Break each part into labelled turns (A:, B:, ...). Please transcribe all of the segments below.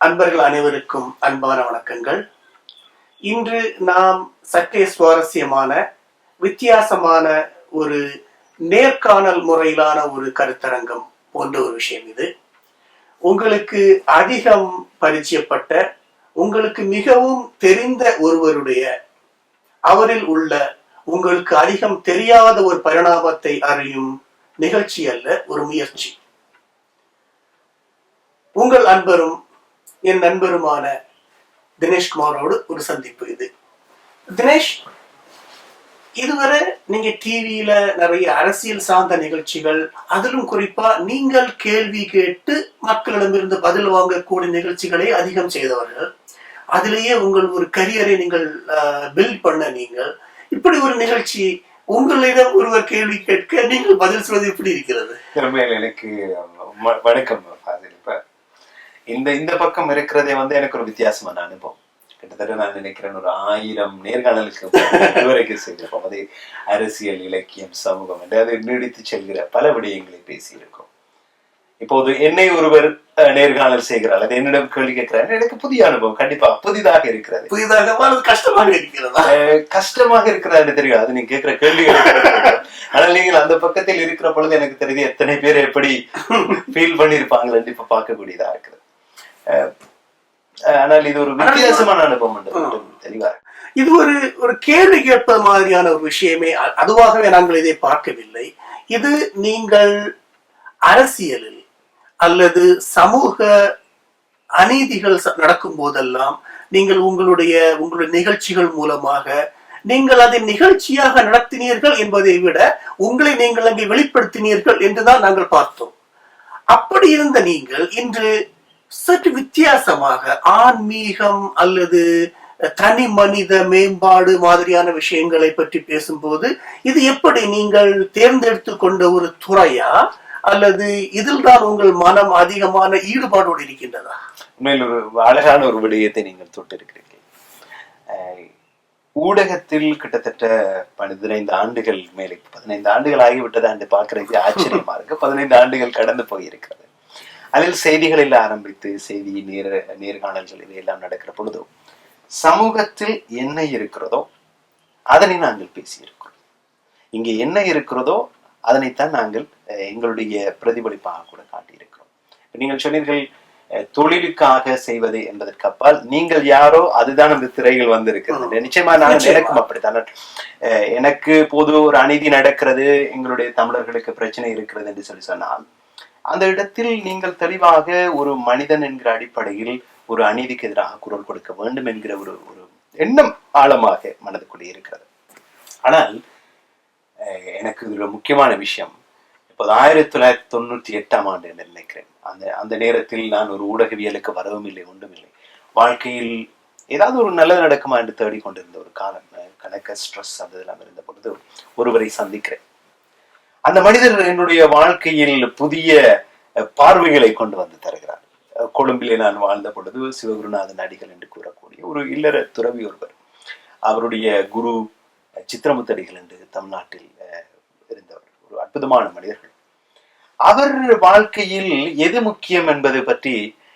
A: அன்பர்கள் அனைவருக்கும் அன்பான வணக்கங்கள். இன்று நாம் சற்றே சுவாரஸ்யமான வித்தியாசமான ஒரு நேர்காணல் முறையிலான ஒரு கருத்தரங்கம் போன்ற ஒரு விஷயம் இது. உங்களுக்கு அதிகம் பரிச்சயப்பட்ட, உங்களுக்கு மிகவும் தெரிந்த ஒருவருடைய அவரில் உள்ள உங்களுக்கு அதிகம் தெரியாத ஒரு பரிணாமத்தை அறியும் நிகழ்ச்சி அல்ல, ஒரு முயற்சி. உங்கள் அன்பரும் என் நண்பருமான தினேஷ்குமாரோடு ஒரு சந்திப்பு இது. தினேஷ், இதுவரை நீங்க டிவியில நிறைய அரசியல் சார்ந்த நிகழ்ச்சிகள், அதிலும் குறிப்பா நீங்கள் கேள்வி கேட்டு மக்களிடமிருந்து பதில் வாங்கக்கூடிய நிகழ்ச்சிகளை அதிகம் செய்தவர்கள். அதிலேயே உங்கள் ஒரு கரியரை நீங்கள் பில்ட் பண்ண நீங்கள் இப்படி ஒரு நிகழ்ச்சி, உங்களிடம் ஒருவர் கேள்வி கேட்க நீங்கள் பதில் சொல்வது எப்படி இருக்கிறது?
B: எனக்கு வணக்கம். இந்த பக்கம் இருக்கிறதே எனக்கு ஒரு வித்தியாசமான அனுபவம். கிட்டத்தட்ட நான் நினைக்கிறேன் ஒரு 1000 நேர்காணலுக்கு இதுவரைக்கும் செய்திருப்போம். அது அரசியல், இலக்கியம், சமூகம் என்று அது நீடித்து செல்கிற பல விடயங்களை பேசியிருக்கோம். இப்போது என்னை ஒருவர் நேர்காணல் செய்கிறார், அது என்னிடம் கேள்வி கேட்கிறார். எனக்கு புதிய அனுபவம், கண்டிப்பா புதிதாக இருக்கிறது.
A: கஷ்டமாக இருக்கிறதா?
B: கஷ்டமாக இருக்கிறது தெரியும், அது நீங்க கேட்கிற கேள்விகள். ஆனால் நீங்கள் அந்த பக்கத்தில் இருக்கிற பொழுது எனக்கு தெரியுது எத்தனை பேர் எப்படி ஃபீல் பண்ணிருப்பாங்க இப்ப பார்க்கக்கூடியதா இருக்கிறது. ஆனால் இது ஒரு வித்தியாசமான அனுபவம். தெளிவா
A: இது ஒரு கேள்வி கேட்பது மாதிரியான ஒரு விஷயமே. அதுவாகவே நாங்கள் இதை பார்க்கவில்லை. இது நீங்கள் அரசியலில் அல்லது சமூக அநீதிகள் நடக்கும் போதெல்லாம் நீங்கள் உங்களுடைய நிகழ்ச்சிகள் மூலமாக நீங்கள் அதை நிகழ்ச்சியாக நடத்தினீர்கள் என்பதை விட உங்களை நீங்கள் அங்கே வெளிப்படுத்தினீர்கள் என்றுதான் நாங்கள் பார்த்தோம். அப்படி இருந்த நீங்கள் இன்று சற்று வித்தியாசமாக ஆன்மீகம் அல்லது தனி மனித மேம்பாடு மாதிரியான விஷயங்களை பற்றி பேசும்போது, இது எப்படி நீங்கள் தேர்ந்தெடுத்து கொண்ட ஒரு துறையா அல்லது இதில் தான் உங்கள் மனம் அதிகமான ஈடுபாடோடு இருக்கின்றதா?
B: உண்மையில் ஒரு அழகான ஒரு விடயத்தை நீங்கள் தொட்டிருக்கிறீர்கள். ஊடகத்தில் கிட்டத்தட்ட 15 ஆண்டுகள் மேலே, 15 ஆண்டுகள் ஆகிவிட்டது என்று பார்க்கறது ஆச்சரியமா இருக்கு. 15 ஆண்டுகள் கடந்து போயிருக்கிறது. அதில் செய்திகளில் ஆரம்பித்து செய்தி நேர்காணல்கள் இதையெல்லாம் நடக்கிற பொழுதோ சமூகத்தில் என்ன இருக்கிறதோ அதனை நாங்கள் பேசியிருக்கிறோம். இங்கே என்ன இருக்கிறதோ அதனைத்தான் நாங்கள் எங்களுடைய பிரதிபலிப்பாக கூட காட்டியிருக்கிறோம். நீங்கள் சொன்னீர்கள் தொழிலுக்காக செய்வது என்பதற்கு அப்பால் நீங்கள் யாரோ அதுதான் அந்த திரையில் வந்திருக்கிறது. நிச்சயமா நான் எனக்கும் அப்படித்தான். எனக்கு பொது ஒரு அநீதி நடக்கிறது, எங்களுடைய தமிழர்களுக்கு பிரச்சனை இருக்கிறது என்று சொன்னால் அந்த இடத்தில் நீங்கள் தெளிவாக ஒரு மனிதன் என்கிற அடிப்படையில் ஒரு அநீதிக்கு எதிராக குரல் கொடுக்க வேண்டும் என்கிற ஒரு எண்ணம் ஆழமாக மனதுக்குள்ளே இருக்கிறது. ஆனால் எனக்கு இதுல முக்கியமான விஷயம், இப்போது 1998 என்று நினைக்கிறேன். அந்த நேரத்தில் நான் ஒரு ஊடகவியலுக்கு வரவும் இல்லை, ஒன்றும் இல்லை. வாழ்க்கையில் ஏதாவது ஒரு நல்லது நடக்குமா என்று தேடிக்கொண்டிருந்த ஒரு காலம், கணக்க ஸ்ட்ரெஸ் அது எல்லாம் இருந்த பொழுது ஒருவரை சந்திக்கிறேன். அந்த மனிதர் என்னுடைய வாழ்க்கையில் புதிய பார்வைகளை கொண்டு வந்து தருகிறார். கொழும்பிலே நான் வாழ்ந்த பொழுது சிவகுருநாதன் அடிகள் என்று கூறக்கூடிய ஒரு இல்லற துறவி ஒருவர், அவருடைய குரு சித்திரமுத்தடிகள் என்று தமிழ்நாட்டில் இருந்தவர், ஒரு அற்புதமான மனிதர்கள். அவர் வாழ்க்கையில் எது முக்கியம் என்பது பற்றி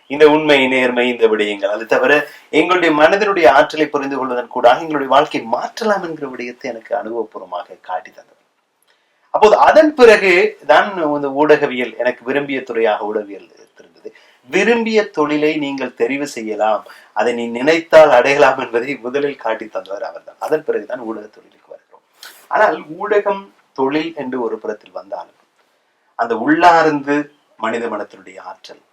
B: இந்த உண்மை, நேர்மை, இந்த விடயங்கள், அது தவிர எங்களுடைய மனதினுடைய ஆற்றலை புரிந்து கொள்வதன் கூட எங்களுடைய வாழ்க்கை மாற்றலாம் என்கிற விடயத்தை எனக்கு அனுபவபூர்வமாக காட்டி தந்தது. அப்போது அதன் பிறகு தான் இந்த ஊடகவியல் எனக்கு விரும்பிய துறையாக ஊடகவியல் இருந்தது. விரும்பிய தொழிலை நீங்கள் தெரிவு செய்யலாம், அதை நீ நினைத்தால் அடையலாம் என்பதை முதலில் காட்டி தந்தவர் அவர்தான். அதன் பிறகுதான் ஊடக தொழிலுக்கு வருகிறோம். ஆனால் ஊடகம் தொழில் என்று ஒரு புறத்தில் வந்தாலும் அந்த உள்ளார்ந்து மனித மனத்தினுடைய ஆற்றல்,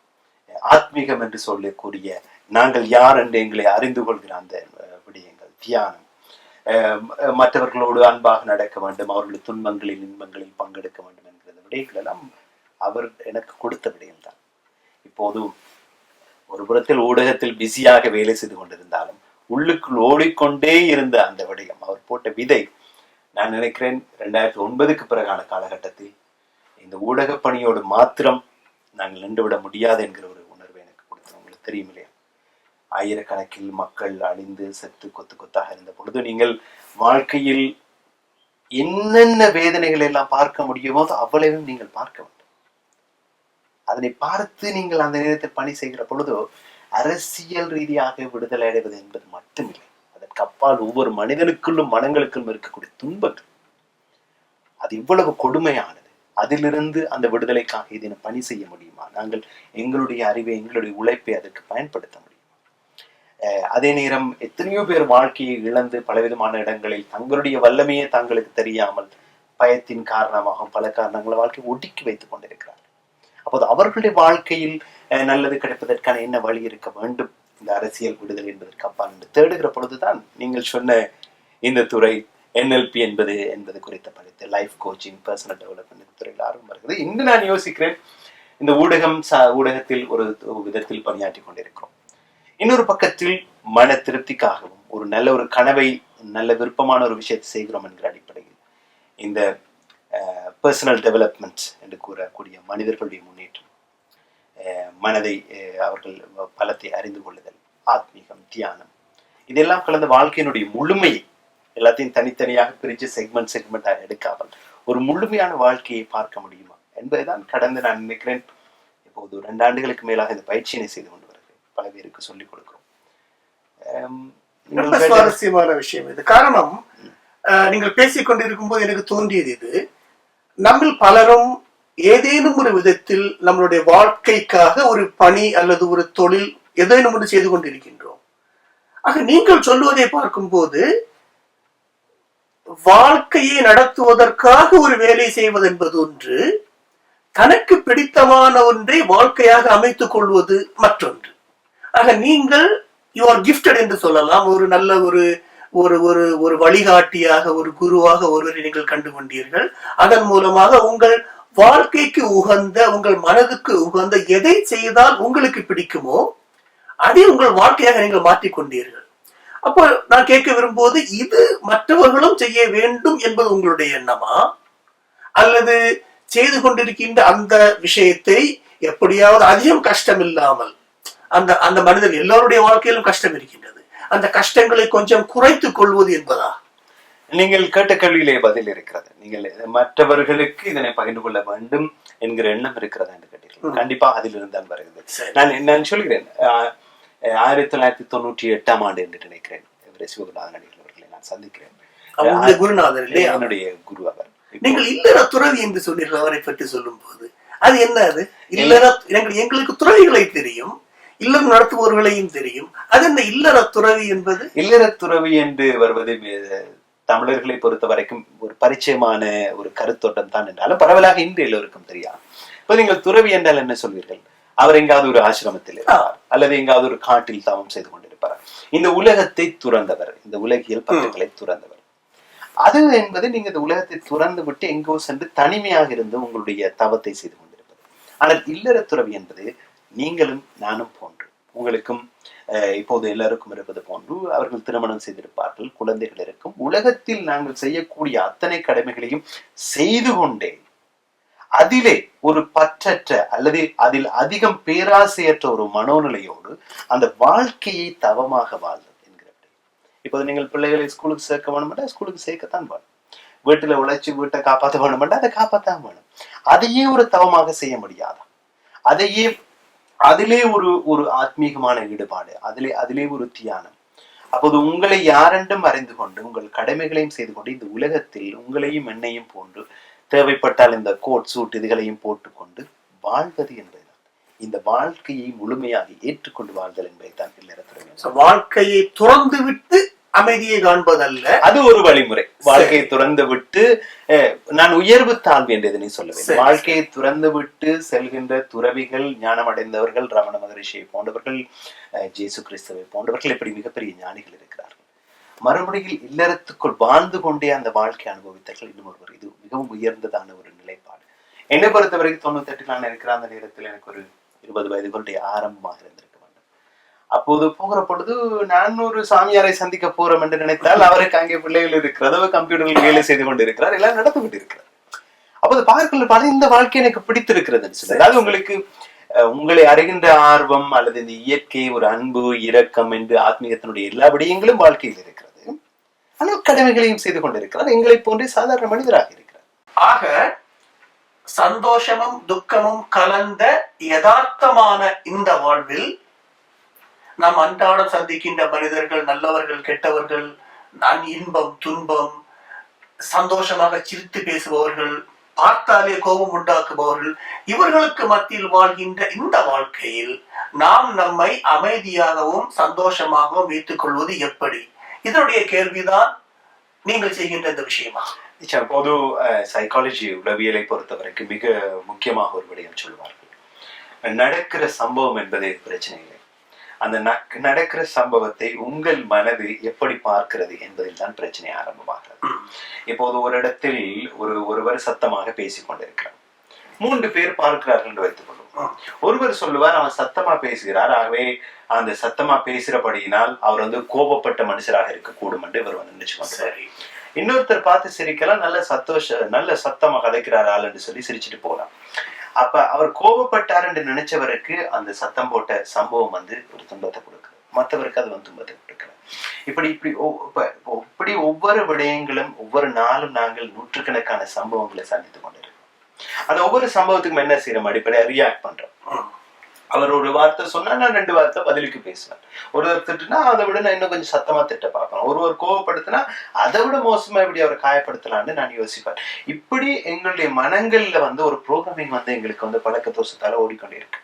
B: ஆத்மீகம் என்று சொல்லக்கூடிய நாங்கள் யார் என்று எங்களை அறிந்து கொள்கிற அந்த விடயங்கள், தியானம், மற்றவர்களோடு அன்பாக நடக்க வேண்டும், அவர்களுடைய துன்பங்களில் இன்பங்களில் பங்கெடுக்க வேண்டும் என்கிற விடயங்கள் எல்லாம் அவர் எனக்கு கொடுத்த விடயம்தான். இப்போது ஒரு புறத்தில் ஊடகத்தில் பிஸியாக வேலை செய்து கொண்டிருந்தாலும் உள்ளுக்குள் ஓடிக்கொண்டே இருந்த அந்த விடயம், அவர் போட்ட விதை, நான் நினைக்கிறேன் 2009க்கு பிறகான காலகட்டத்தில் இந்த ஊடக பணியோடு மாத்திரம் நாங்கள் நின்றுவிட முடியாது என்கிற ஒரு உணர்வை எனக்கு கொடுத்தோம். உங்களுக்கு தெரியும் இல்லையா, ஆயிரக்கணக்கில் மக்கள் அழிந்து செத்து கொத்து கொத்தாக இருந்த பொழுது நீங்கள் வாழ்க்கையில் என்னென்ன வேதனைகள் எல்லாம் பார்க்க முடியுமோ அவ்வளவும் நீங்கள் பார்க்க வேண்டும். அதனை பார்த்து நீங்கள் அந்த நேரத்தில் பணி செய்கிற பொழுதோ அரசியல் ரீதியாக விடுதலை அடைவது என்பது மட்டுமில்லை, அதற்கு அப்பால் ஒவ்வொரு மனிதனுக்குள்ளும் மனங்களுக்குள்ளும் இருக்கக்கூடிய துன்பங்கள் அது இவ்வளவு கொடுமையானது. அதிலிருந்து அந்த விடுதலைக்காக இதனை பணி செய்ய முடியுமா? நாங்கள் எங்களுடைய அறிவை, எங்களுடைய உழைப்பை அதற்கு பயன்படுத்த முடியுமா? அதே நேரம் எத்தனையோ பேர் வாழ்க்கையை இழந்து பலவிதமான இடங்களில் தங்களுடைய வல்லமையே தங்களுக்கு தெரியாமல் பயத்தின் காரணமாக பல காரணங்களை வாழ்க்கையை ஒடுக்கி வைத்துக் கொண்டிருக்கிறார். அப்போது அவர்களுடைய வாழ்க்கையில் நல்லது கிடைப்பதற்கான என்ன வழி இருக்க வேண்டும் இந்த அரசியல் விடுதலை என்பதற்கு அப்பால் என்று தேடுகிற பொழுதுதான் நீங்கள் சொன்ன இந்த துறை NLP என்பது குறித்த படித்து லைஃப் கோச்சிங், பர்சனல் டெவலப்மெண்ட் துறையில் ஆர்வம் இருக்குது. இன்று நான் யோசிக்கிறேன், இந்த ஊடகத்தில் ஒரு விதத்தில் பணியாற்றி கொண்டிருக்கிறோம். இன்னொரு பக்கத்தில் மன திருப்திக்காகவும் ஒரு கனவை, நல்ல விருப்பமான ஒரு விஷயத்தை செய்கிறோம் என்கிற அடிப்படையில் இந்த பர்சனல் டெவலப்மெண்ட் என்று கூறக்கூடிய மனிதர்களுடைய முன்னேற்றம், மனதை அவர்கள் பலத்தை அறிந்து கொள்ளுதல், ஆத்மீகம், தியானம், இதெல்லாம் கலந்த வாழ்க்கையினுடைய முழுமையை எல்லாத்தையும் தனித்தனியாக பிரித்து செக்மெண்டாக எடுக்காமல் ஒரு முழுமையான வாழ்க்கையை பார்க்க முடியுமா என்பதுதான் கடந்து நான் நினைக்கிறேன் இப்போது 2 ஆண்டுகளுக்கு மேலாக இந்த பயிற்சியினை செய்து கொண்டு வருகிறேன். பல பேருக்கு சொல்லிக் கொடுக்கிறோம்.
A: சுவாரஸ்யமான விஷயம் இது. காரணம், நீங்கள் பேசிக் கொண்டிருக்கும் போது எனக்கு தோன்றியது இது, நம்ம பலரும் ஏதேனும் ஒரு விதத்தில் நம்மளுடைய வாழ்க்கைக்காக ஒரு பணி அல்லது ஒரு தொழில் ஏதேனும் ஒன்று செய்து கொண்டிருக்கின்றோம். ஆக நீங்கள் சொல்லுவதை பார்க்கும்போது வாழ்க்கையை நடத்துவதற்காக ஒரு வேலை செய்வது என்பது ஒன்று, தனக்கு பிடித்தமான ஒன்றை வாழ்க்கையாக அமைத்துக் கொள்வது மற்றொன்று. ஆக நீங்கள் யூ ஆர் கிஃப்டட் என்று சொல்லலாம். ஒரு நல்ல ஒரு வழிகாட்டியாக, ஒரு குருவாக ஒருவரை நீங்கள் கண்டு கொண்டீர்கள். அதன் மூலமாக உங்கள் வாழ்க்கைக்கு உகந்த, உங்கள் மனதுக்கு உகந்த எதை செய்தால் உங்களுக்கு பிடிக்குமோ அதை உங்கள் வாழ்க்கையாக நீங்கள் மாற்றிக்கொண்டீர்கள். அப்போ நான் கேட்க விரும்புவது, இது மற்றவர்களும் செய்ய வேண்டும் என்பது உங்களுடைய எண்ணமா, அல்லது செய்து கொண்டிருக்கின்ற அந்த விஷயத்தை எப்படியாவது அதிகம் கஷ்டம் இல்லாமல், அந்த மனிதன் எல்லோருடைய வாழ்க்கையிலும் கஷ்டம் இருக்கின்றது, அந்த கஷ்டங்களை கொஞ்சம் குறைத்துக் கொள்வது என்பதா?
B: நீங்கள் கேட்ட கேள்வியிலே பதில் இருக்கிறது. நீங்கள் மற்றவர்களுக்கு இதனை பகிர்ந்து கொள்ள வேண்டும் என்கிற எண்ணம் இருக்கிறதா என்று கேட்டீர்கள். கண்டிப்பாக அதில் இருந்தால் வருகிறது. நான் சொல்கிறேன், 1998ஆம் ஆண்டு என்று நினைக்கிறேன் சிவகுருநாதன் அடிகள் அவர்களை நான் சந்திக்கிறேன்.
A: குருநாதர்
B: என்னுடைய குரு அவர்.
A: நீங்கள் இல்லற துறவி என்று சொன்னீர்கள். அவரை பற்றி சொல்லும் போது அது என்ன? அது இல்லற, எங்களுக்கு துறவிகளை தெரியும், இல்லறம் நடத்துபவர்களையும் தெரியும். அது என்ன இல்லற துறவி என்பது?
B: இல்லற துறவி என்று வருவது தமிழர்களை பொறுத்த வரைக்கும் ஒரு பரிச்சயமான ஒரு கருத்தோட்டம் தான் என்றாலும் பரவலாக இன்று எல்லோருக்கும் தெரியாது. இப்ப நீங்கள் துறவி என்றால் என்ன சொல்வீர்கள்? அவர் எங்காவது ஒரு ஆசிரமத்தில் இருப்பார், அல்லது எங்காவது ஒரு காட்டில் தவம் செய்து கொண்டிருப்பார். இந்த உலகத்தை துறந்தவர், இந்த உலகியல் பற்றுகளை துறந்தவர். அது என்பது நீங்க இந்த உலகத்தை துறந்து விட்டு எங்கோ சென்று தனிமையாக இருந்து உங்களுடைய தவத்தை செய்து கொண்டிருப்பது. ஆனால் இல்லற துறவி என்பது நீங்களும் நானும் போன்று, உங்களுக்கும் இப்போது எல்லாருக்கும் இருப்பது போன்று அவர்கள் திருமணம் செய்திருப்பார்கள், குழந்தைகள் இருக்கும். உலகத்தில் நாங்கள் செய்யக்கூடிய அத்தனை கடமைகளையும் செய்து கொண்டே அதிலே ஒரு பற்றற்ற அல்லது அதில் அதிகம் பேராசையற்ற ஒரு மனோநிலையோடு அந்த வாழ்க்கையை தவமாக வாழ்ந்தது என்கிறப்ப. இப்போது நீங்கள் பிள்ளைகளை ஸ்கூலுக்கு சேர்க்க வேணும்னா ஸ்கூலுக்கு சேர்க்கத்தான் வேணும். வீட்டுல உழைச்சி வீட்டை காப்பாற்ற வேணும்னா அதை காப்பாற்றாம வேணும். அதையே ஒரு தவமாக செய்ய முடியாதா? அதையே அதிலே ஒரு ஆத்மீகமான ஈடுபாடு, அதிலே ஒரு தியானம். அப்போது உங்களை யாரென்றும் அறிந்து கொண்டு உங்கள் கடமைகளையும் செய்து கொண்டு இந்த உலகத்தில் உங்களையும் என்னையும் போன்று தேவைப்பட்டால் இந்த கோட் சூட் இதுகளையும் போட்டுக்கொண்டு வாழ்வது என்பதுதான். இந்த வாழ்க்கையை முழுமையாக ஏற்றுக்கொண்டு வாழ்தல் என்பதுதான் இல்லற துறவி.
A: வாழ்க்கையை துறந்து விட்டு அமைதியை காண்பதல்ல, அது
B: ஒரு வழிமுறை. வாழ்க்கையை துறந்து விட்டு நான் உயர்வு தாழ்வு என்று இதனை சொல்லுவேன். வாழ்க்கையை துறந்து விட்டு செல்கின்ற துறவிகள், ஞானம் அடைந்தவர்கள், ரமண மகரிஷியை போன்றவர்கள், ஜேசு கிறிஸ்துவை போன்றவர்கள், இப்படி மிகப்பெரிய ஞானிகள் இருக்கிறார்கள். மறுபடியில் இல்லறத்துக்குள் வாழ்ந்து கொண்டே அந்த வாழ்க்கை அனுபவித்தார்கள். இன்னும் ஒருவர், இது மிகவும் உயர்ந்ததான ஒரு நிலைப்பாடு. என்னை பொறுத்த வரைக்கும் 98 நான் இருக்கிற அந்த நேரத்தில் எனக்கு ஒரு 20 வயதுகளுடைய ஆரம்பமாக இருந்திருக்க வேண்டும். அப்போது போகிற பொழுது நான் ஒரு சாமியாரை சந்திக்க போறோம் என்று நினைத்தால் அவருக்கு அங்கே பிள்ளைகள் இருக்கிறது, கம்ப்யூட்டரில் வேலை செய்து கொண்டு இருக்கிறார், எல்லாம் நடந்து கொண்டு இருக்கிறார். அப்போது பார்க்கல இந்த வாழ்க்கை எனக்கு பிடித்திருக்கிறதுன்னு சொல்லி, அதாவது உங்களுக்கு உங்களை அறிகின்ற ஆர்வம் அல்லது இந்த இயற்கை, ஒரு அன்பு, இரக்கம் என்று ஆத்மீகத்தினுடைய எல்லா விடயங்களும் வாழ்க்கையில் இருக்கிறது. ஆனால் கடமைகளையும் செய்து கொண்டிருக்கிறார், எங்களை போன்றே சாதாரண மனிதராக இருக்கிறார்.
A: ஆக சந்தோஷமும் துக்கமும் கலந்த யதார்த்தமான இந்த வாழ்வில் நாம் அன்றாடம் சந்திக்கின்ற மனிதர்கள், நல்லவர்கள், கெட்டவர்கள், இன்பம், துன்பம், சந்தோஷமாக சிரித்து பேசுபவர்கள், பார்த்தாலே கோபம் உண்டாக்குபவர்கள், இவர்களுக்கு மத்தியில் வாழ்கின்ற இந்த வாழ்க்கையில் நாம் நம்மை அமைதியாகவும் சந்தோஷமாகவும் வைத்துக் கொள்வது எப்படி? இதனுடைய கேள்விதான் நீங்கள் செய்கின்ற இந்த விஷயமா?
B: பொது சைக்காலஜி உளவியலை பொறுத்தவரைக்கும் மிக முக்கியமாக ஒரு விடயம் சொல்லுவார்கள். நடக்கிற சம்பவம் என்பதே பிரச்சனை இல்லை, அந்த நடக்கிற சம்பவத்தை உங்கள் மனது எப்படி பார்க்கிறது என்பதில் தான் பிரச்சனை ஆரம்பமாகிறது. இப்போது ஒரு இடத்தில் ஒருவர் சத்தமாக பேசிக் கொண்டிருக்கிறார். 3 பேர் பார்க்கிறார்கள் என்று வைத்துக் கொள்வோம். ஒருவர் சொல்லுவார், அவன் சத்தமா பேசுகிறார், ஆகவே அந்த சத்தமா பேசுறபடியினால் அவர் கோபப்பட்ட மனுஷராக இருக்கக்கூடும் என்று இவர் நினைச்சு கொண்டார். இன்னொருத்தர் பார்த்து சிரிக்கலாம், நல்ல சத்தமா கதைக்கிறார் ஆள் என்று சொல்லி சிரிச்சுட்டு போகலாம். அப்ப அவர் கோபப்பட்டார் என்று நினைச்சவருக்கு அந்த சத்தம் போட்ட சம்பவம் ஒரு துன்பத்தை கொடுக்குது, மற்றவருக்கு அது துன்பத்தை கொடுக்குது. இப்படி ஒவ்வொரு விடயங்களும் ஒவ்வொரு நாளும் நாங்கள் நூற்றுக்கணக்கான சம்பவங்களை சந்தித்துக் கொண்டிருக்கோம். அந்த ஒவ்வொரு சம்பவத்துக்கும் என்ன செய்யறோம், அடிப்படையா ரியாக்ட் பண்றோம். அவர் ஒரு வார்த்தை சொன்னா நான் 2 வார்த்தை பதிலுக்கு பேசுவேன். ஒருவர் திட்டுனா அதை விட நான் இன்னும் கொஞ்சம் சத்தமா திட்ட பார்ப்பேன். ஒருவர் கோவப்படுத்தினா அதை விட மோசமா எப்படி அவரை காயப்படுத்தலான்னு நான் யோசிப்பேன். இப்படி எங்களுடைய மனங்கள்ல ஒரு ப்ரோக்ராமிங் எங்களுக்கு பழக்க தோஷத்தால ஓடிக்கொண்டே இருக்கு.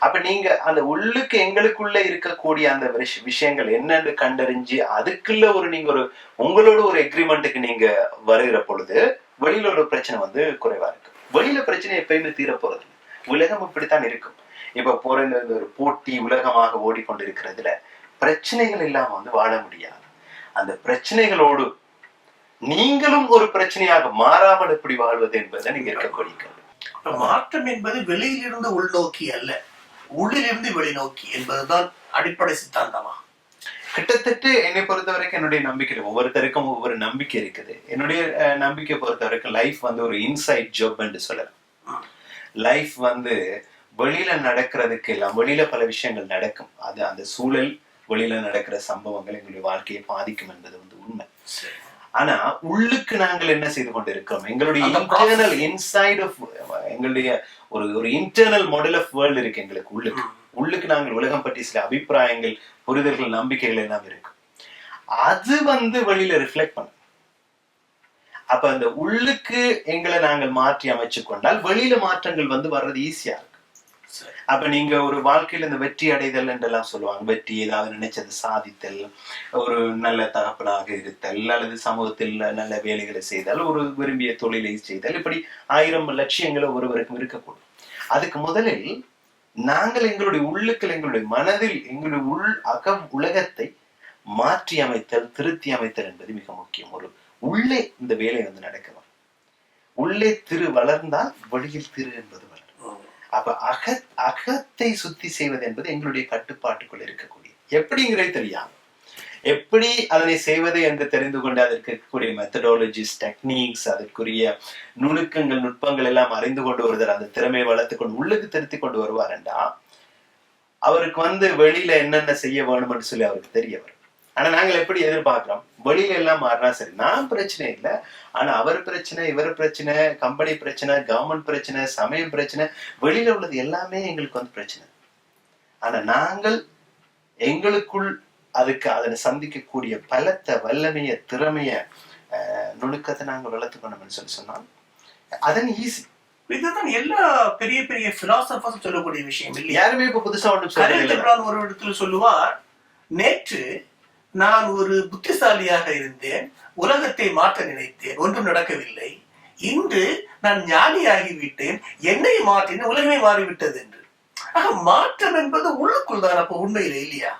B: அப்ப நீங்க அந்த உள்ளுக்கு எங்களுக்குள்ள இருக்கக்கூடிய அந்த விஷயங்கள் என்னன்னு கண்டறிஞ்சு அதுக்குள்ள நீங்க உங்களோட ஒரு எக்ரிமெண்ட்டுக்கு நீங்க வருகிற பொழுது வெளியில ஒரு பிரச்சனை குறைவா இருக்கு. வெளியில பிரச்சனை எப்பயுமே தீர போறது. உலகம் இப்படித்தான் இருக்கும். இப்ப போற ஒரு போட்டி உலகமாக ஓடிக்கொண்டிருக்கிறதுல பிரச்சனைகள் இல்லாம வாழ முடியாது. அந்த பிரச்சனைகளோடு நீங்களும் ஒரு பிரச்சனையாக மாறாமல் எப்படி வாழ்வது என்பதை நீங்க இருக்கக்கூடிய
A: மாற்றம் என்பது வெளியிலிருந்து உள்நோக்கி அல்ல, உள்ளிலிருந்து வெளிநோக்கி என்பதுதான் அடிப்படை சித்தாந்தமா?
B: கிட்டத்தட்ட என்னை பொறுத்த வரைக்கும் என்னுடைய நம்பிக்கை, ஒவ்வொருத்தருக்கும் ஒவ்வொரு நம்பிக்கை இருக்குது. என்னுடைய நம்பிக்கை பொறுத்த வரைக்கும் லைஃப் ஒரு இன்சைட் ஜாப் என்று சொல்லலாம். லைஃப் வெளியில நடக்கிறதுக்கு எல்லாம் வெளியில பல விஷயங்கள் நடக்கும். அது அந்த சூழல், வெளியில நடக்கிற சம்பவங்கள் எங்களுடைய வாழ்க்கையை பாதிக்கும் என்பது உண்மை. ஆனா உள்ளுக்கு நாங்கள் என்ன செய்து கொண்டு இருக்கிறோம், எங்களுடைய இன்டர்னல் இன்சைட் ஆஃப் எங்களுடைய ஒரு இன்டர்னல் மாடல் ஆஃப் வேர்ல்ட் இருக்கு. எங்களுக்கு உள்ளுக்கு நாங்கள் உலகம் பற்றி சில அபிப்பிராயங்கள், புரிதல்கள், நம்பிக்கைகள் எல்லாம் இருக்கு. அது வெளியில ரிஃப்ளெக்ட் பண்ண. அப்ப அந்த உள்ளுக்கு எங்களை நாங்கள் மாற்றி அமைச்சு கொண்டால் வெளியில மாற்றங்கள் வர்றது ஈஸியா இருக்கு. அப்ப நீங்க ஒரு வாழ்க்கையில இந்த வெற்றி அடைதல் என்றெல்லாம் சொல்லுவாங்க. வெற்றி, ஏதாவது நினைச்சது சாதித்தல், ஒரு நல்ல தகப்பனாக இருத்தல், அல்லது சமூகத்தில் நல்ல வேலைகளை செய்தல், ஒரு விரும்பிய தொழிலை செய்தல், இப்படி 1000 லட்சியங்களை ஒருவருக்கும் இருக்கக்கூடும். அதுக்கு முதலில் நாங்கள் எங்களுடைய உள்ளுக்கள், எங்களுடைய மனதில், எங்களுடைய உலகத்தை மாற்றி அமைத்தல், திருத்தி அமைத்தல் என்பது மிக முக்கியம். உள்ளே இந்த வேலை நடக்கலாம். உள்ளே திரு வளர்ந்தால் வெளியில் திரு என்பது வளரும். அப்ப அகத்தை சுத்தி செய்வது என்பது எங்களுடைய கட்டுப்பாட்டுக்குள் இருக்கக்கூடிய, எப்படிங்கிறதே தெரியாம எப்படி அதனை செய்வது என்று தெரிந்து கொண்டு அதற்கு இருக்கக்கூடிய மெத்தடாலஜிஸ், டெக்னிக்ஸ், அதற்குரிய நுணுக்கங்கள், நுட்பங்கள் எல்லாம் அறிந்து கொண்டு வருதல், அந்த திறமையை வளர்த்து கொண்டு உள்ளுக்கு திருத்தி கொண்டு வருவாருண்டா அவருக்கு வெளியில என்னென்ன செய்ய வேணும்னு சொல்லி அவருக்கு தெரிய வரும். ஆனா நாங்கள் எப்படி எதிர்பார்க்கிறோம், வெளியில எல்லாம் மாறினா சரி, நான் பிரச்சனை இல்லை, ஆனா அவர் பிரச்சனை, இவர் பிரச்சனை, கம்பெனி பிரச்சனை, கவர்மெண்ட் பிரச்சனை, சமயம் பிரச்சனை, வெளியில உள்ளது எல்லாமே எங்களுக்கு பிரச்சனை. ஆனா நாங்கள் எங்களுக்குள் அதனை சந்திக்கக்கூடிய பலத்தை, வல்லமைய, திறமைய, நுணுக்கத்தை நாங்கள் வளர்த்துக்கணும்னு சொன்னால் அதன் ஈஸி.
A: இதுதான் எல்லா பெரிய பெரிய பிலாசபர்ஸ் சொல்லக்கூடிய விஷயம் இல்லை.
B: யாருமே இப்ப புதுசா
A: ஒரு இடத்துல சொல்லுவார், நேற்று நான் ஒரு புத்திசாலியாக இருந்தேன், உலகத்தை மாற்ற நினைத்தேன், ஒன்றும் நடக்கவில்லை. இன்று நான் ஞானியாகிவிட்டேன், என்னை மாற்றின உலகமே மாறிவிட்டது என்று. ஆக மாற்றம் என்பது உள்ளுக்குள் தான். அப்ப உண்மையில இல்லையா?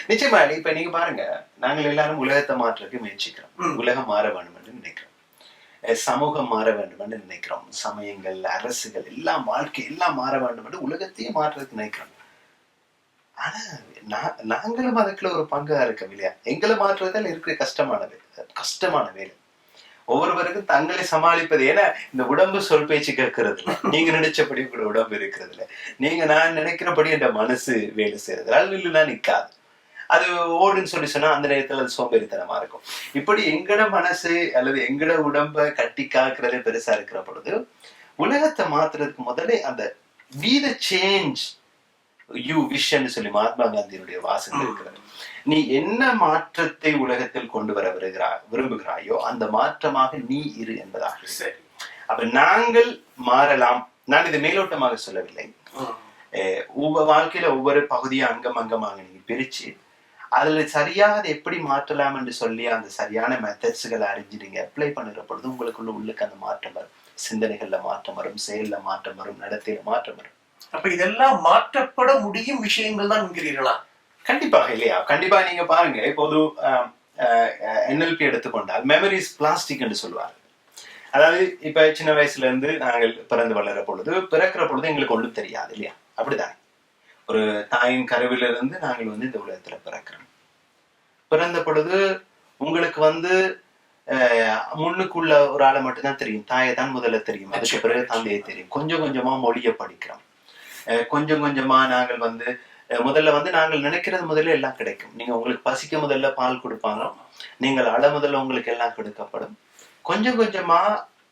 B: நிச்சயமா. இப்ப நீங்க பாருங்க, நாங்கள் எல்லாரும் உலகத்தை மாற்றக்கு முயற்சிக்கிறோம். உலகம் மாற வேண்டும் என்று நினைக்கிறோம், சமூகம் மாற வேண்டும் என்று நினைக்கிறோம், சமயங்கள், அரசுகள் எல்லாம், வாழ்க்கை எல்லாம் மாற வேண்டும் என்று உலகத்தையே மாற்றத்துக்கு நினைக்கிறோம். ஆனா நாங்களும் அதுக்குள்ள ஒரு பங்கா இருக்கோம் இல்லையா? எங்களை மாற்றுறதால இருக்கிற கஷ்டமான வேலை. ஒவ்வொருவருக்கும் தங்களை சமாளிப்பது. ஏன்னா இந்த உடம்பு சொல் பேச்சு கேட்கறது இல்லை, நீங்க நினைச்சபடி கூட உடம்பு இருக்கிறது இல்லை, நான் நினைக்கிறபடி என்ற மனசு வேலை செய்யறது இல்லைன்னா நிக்காது. அது ஓடுன்னு சொன்னா அந்த நேரத்துல அது சோம்பேறித்தனமா இருக்கும். இப்படி எங்கட மனசு அல்லது எங்கட உடம்ப கட்டி காக்குறதே பெருசா இருக்கிற பொழுது உலகத்தை மாத்துறதுக்கு முதலே அந்த வீத சேஞ்ச் யூ விஷன் சொல்லி மகாத்மா காந்தியினுடைய வாசகம் இருக்கிறது. நீ என்ன மாற்றத்தை உலகத்தில் கொண்டு வர விரும்புகிறாயோ அந்த மாற்றமாக நீ இரு என்பதாக.
A: சரி,
B: அப்ப நாங்கள் மாறலாம். நான் இதை மேலோட்டமாக சொல்லவில்லை. ஒவ்வொரு வாழ்க்கையில ஒவ்வொரு பகுதியை அங்கமாக நீங்க பிரிச்சு அதுல சரியாக அதை எப்படி மாற்றலாம் என்று சொல்லி அந்த சரியான மெத்தட்ஸ்களை அறிஞ்சிடுங்க. அப்ளை பண்ணுற பொழுது உள்ளுக்கு அந்த மாற்றம் வரும். சிந்தனைகள்ல மாற்றம் வரும், செயல்ல மாற்றம் வரும், நடத்தையில மாற்றம் வரும்.
A: அப்ப இதெல்லாம் மாற்றப்பட முடியும் விஷயங்கள் தான் என்கிறீர்களா?
B: கண்டிப்பாக இல்லையா? கண்டிப்பா. நீங்க பாருங்க, இப்போது NLP எடுத்துக்கொண்டால் மெமரிஸ் பிளாஸ்டிக் என்று சொல்லுவாங்க. அதாவது இப்ப சின்ன வயசுல இருந்து நாங்கள் பிறந்து வளர பொழுது பிறக்கிற பொழுது எங்களுக்கு ஒன்றும் தெரியாது இல்லையா? அப்படிதான். ஒரு தாயின் கருவில இருந்து நாங்கள் இந்த உலகத்துல பிறக்கிறோம். பிறந்த பொழுது உங்களுக்கு முன்னுக்குள்ள ஒரு ஆளை மட்டும்தான் தெரியும். தாயை தான் முதல்ல தெரியும், அதுக்கு பிறகு தந்தையை தெரியும். கொஞ்சம் கொஞ்சமா மொழியை படிக்கிறோம். கொஞ்சம் கொஞ்சமா நாங்கள் முதல்ல நாங்கள் நினைக்கிறது முதல்ல எல்லாம் கிடைக்கும். நீங்க உங்களுக்கு பசிக்க முதல்ல பால் கொடுப்பாங்க, நீங்கள் அழ முதல்ல உங்களுக்கு எல்லாம் கொடுக்கப்படும். கொஞ்சம் கொஞ்சமா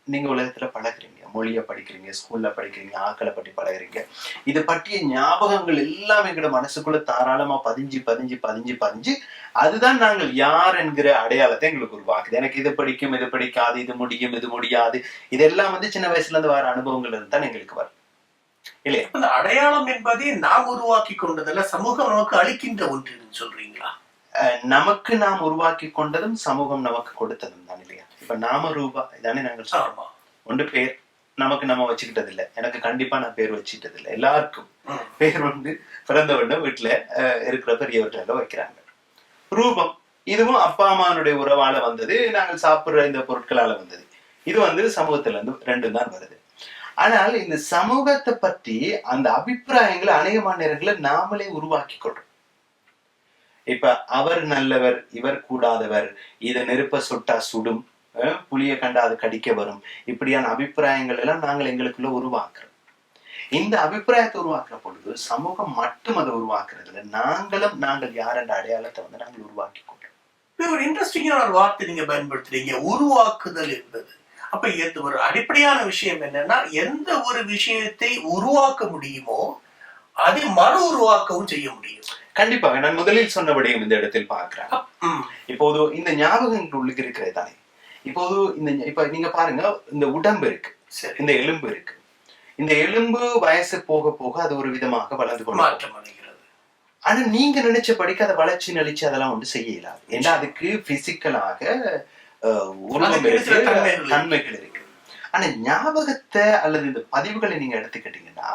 B: நீங்க உலகத்துல பழகுறீங்க, மொழியை படிக்கிறீங்க, ஸ்கூல்ல படிக்கிறீங்க, ஆக்களை பற்றி பழகுறீங்க. இது பற்றிய ஞாபகங்கள் எல்லாம் எங்களோட மனசுக்குள்ள தாராளமா பதிஞ்சு பதிஞ்சு பதிஞ்சு பதிஞ்சு அதுதான் நாங்கள் யார் என்கிற அடையாளத்தை எங்களுக்கு உருவாக்குது. எனக்கு இது படிக்கும், இது படிக்காது, இது முடியும், இது முடியாது, இதெல்லாம் சின்ன வயசுல இருந்து வர அனுபவங்கள் இருந்து தான் எங்களுக்கு வரும் இல்லையா?
A: அந்த அடையாளம் என்பதை நாம் உருவாக்கி கொண்டதில்ல, சமூகம் நமக்கு அளிக்கின்ற ஒன்று சொல்றீங்களா?
B: நமக்கு நாம் உருவாக்கி கொண்டதும் சமூகம் நமக்கு கொடுத்ததும் தான் இல்லையா? இப்ப நாம ரூபா இதானே நாங்கள் சொல்றோம். ஒன்று பேர் நமக்கு நம்ம வச்சுக்கிட்டது இல்லை. எனக்கு கண்டிப்பா நான் பேர் வச்சுக்கிட்டது இல்லை. எல்லாருக்கும் பேர் பிறந்த உடனே வீட்டுல இருக்கிற பெரியவர்களால வைக்கிறாங்க. ரூபம் இதுவும் அப்பா அம்மானுடைய உறவால வந்தது, நாங்கள் சாப்பிடுற இந்த பொருட்களால வந்தது. இது சமூகத்துல இருந்து ரெண்டும் தான் வருது. ஆனால் இந்த சமூகத்தை பற்றி அந்த அபிப்பிராயங்களை அநேகமான நேரங்களை நாமளே உருவாக்கி கொள்றோம். இப்ப அவர் நல்லவர், இவர் கூடாதவர், இதை நெருப்ப சுட்டா சுடும், புளிய கண்டா அது கடிக்க வரும், இப்படியான அபிப்பிராயங்கள் எல்லாம் நாங்கள் எங்களுக்குள்ள உருவாக்குறோம். இந்த அபிப்பிராயத்தை உருவாக்குற பொழுது சமூகம் மட்டும் அதை உருவாக்குறதுல நாங்கள் யார் என்ற அடையாளத்தை நாங்கள் உருவாக்கி கொள்றோம்.
A: ஒரு இன்ட்ரெஸ்டிங்கான ஒரு வார்த்தை நீங்க பயன்படுத்துறீங்க, உருவாக்குதல் என்பது. அப்ப ஒரு அடிப்படையான விஷயம் என்னன்னா, எந்த ஒரு விஷயத்தை உருவாக்க முடியுமோ அதை மறு உருவாக்கவும் செய்ய முடியும்.
B: கண்டிப்பாக. நான் முதலில் சொன்னபடியும் இந்த இடத்தில் பார்க்கிறேன். இப்போது இந்த ஞாபகங்கள் உள்ளுக்கு இருக்கிறது தானே. இப்போது இப்ப நீங்க பாருங்க, இந்த உடம்பு இருக்கு, இந்த எலும்பு இருக்கு. இந்த எலும்பு வயசு போக போக அது ஒரு விதமாக வளர்ந்து கொண்டு
A: மாற்றம் அடைகிறது.
B: ஆனா நீங்க நினைச்சபடிக்கு அதை வளர்ச்சி நலிச்சு அதெல்லாம் செய்ய இயலாது. ஏன்னா அதுக்கு பிசிக்கலாக தன்மைகள் இருக்கு. ஆனா ஞாபகத்தை அல்லது இந்த பதிவுகளை நீங்க எடுத்துக்கிட்டீங்கன்னா,